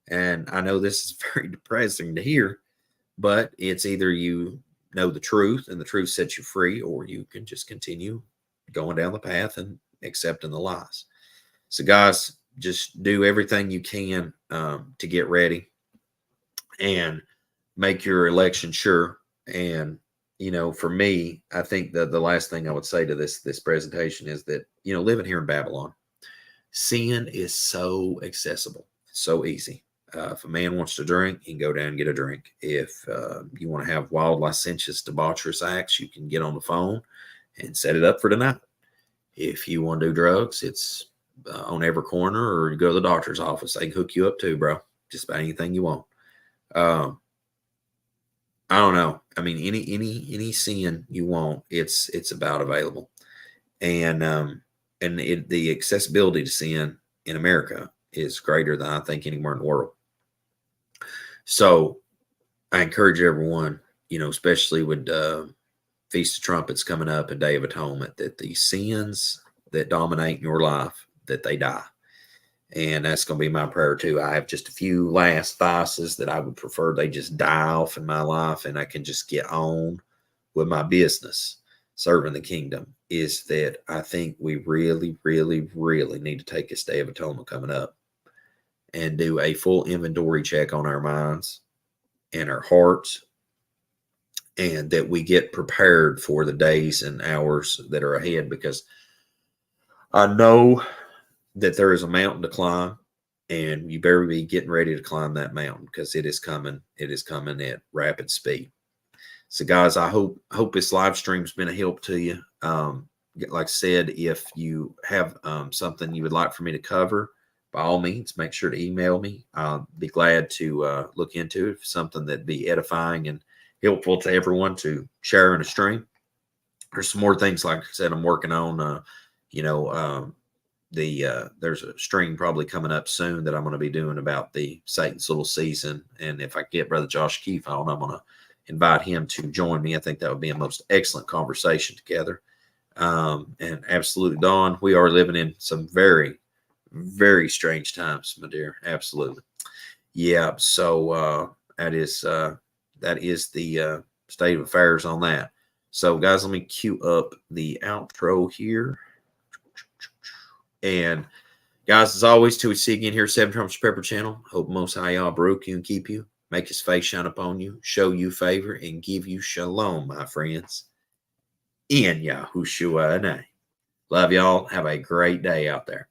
And I know this is very depressing to hear, but it's either you know the truth and the truth sets you free, or you can just continue going down the path and accepting the lies. So guys, just do everything you can to get ready and make your election sure. And, for me, I think that the last thing I would say to this presentation is that, living here in Babylon, sin is so accessible, so easy. If a man wants to drink, he can go down and get a drink. If you want to have wild, licentious, debaucherous acts, you can get on the phone and set it up for tonight. If you want to do drugs, it's on every corner, or you go to the doctor's office. They can hook you up too, bro. Just about anything you want. I don't know. I mean, any sin you want, it's about available. And the accessibility to sin in America is greater than I think anywhere in the world. So I encourage everyone, especially with Feast of Trumpets coming up and Day of Atonement, that the sins that dominate in your life, that they die. And that's going to be my prayer too. I have just a few last vices that I would prefer they just die off in my life, and I can just get on with my business serving the kingdom. Is that I think we really, really, really need to take this Day of Atonement coming up and do a full inventory check on our minds and our hearts, and that we get prepared for the days and hours that are ahead, because I know that there is a mountain to climb, and you better be getting ready to climb that mountain, because it is coming. It is coming at rapid speed. So guys, I hope this live stream's been a help to you. Like I said, if you have something you would like for me to cover, by all means, make sure to email me. I'll be glad to look into it. Something that'd be edifying and helpful to everyone to share in a stream. There's some more things, like I said, I'm working on. There's a stream probably coming up soon that I'm going to be doing about the Satan's little season. And if I get Brother Josh Keefe on, I'm going to invite him to join me. I think that would be a most excellent conversation together. And absolutely, Dawn, we are living in some very, very strange times, my dear. Absolutely. Yeah. So that is the state of affairs on that. So guys, let me cue up the outro here. And guys, as always, till we see you again here at Seven Trumpets Prepper Channel, hope Most High Yah baruch you and keep you, make his face shine upon you, show you favor, and give you shalom, my friends. In Yahushua name. Love y'all. Have a great day out there.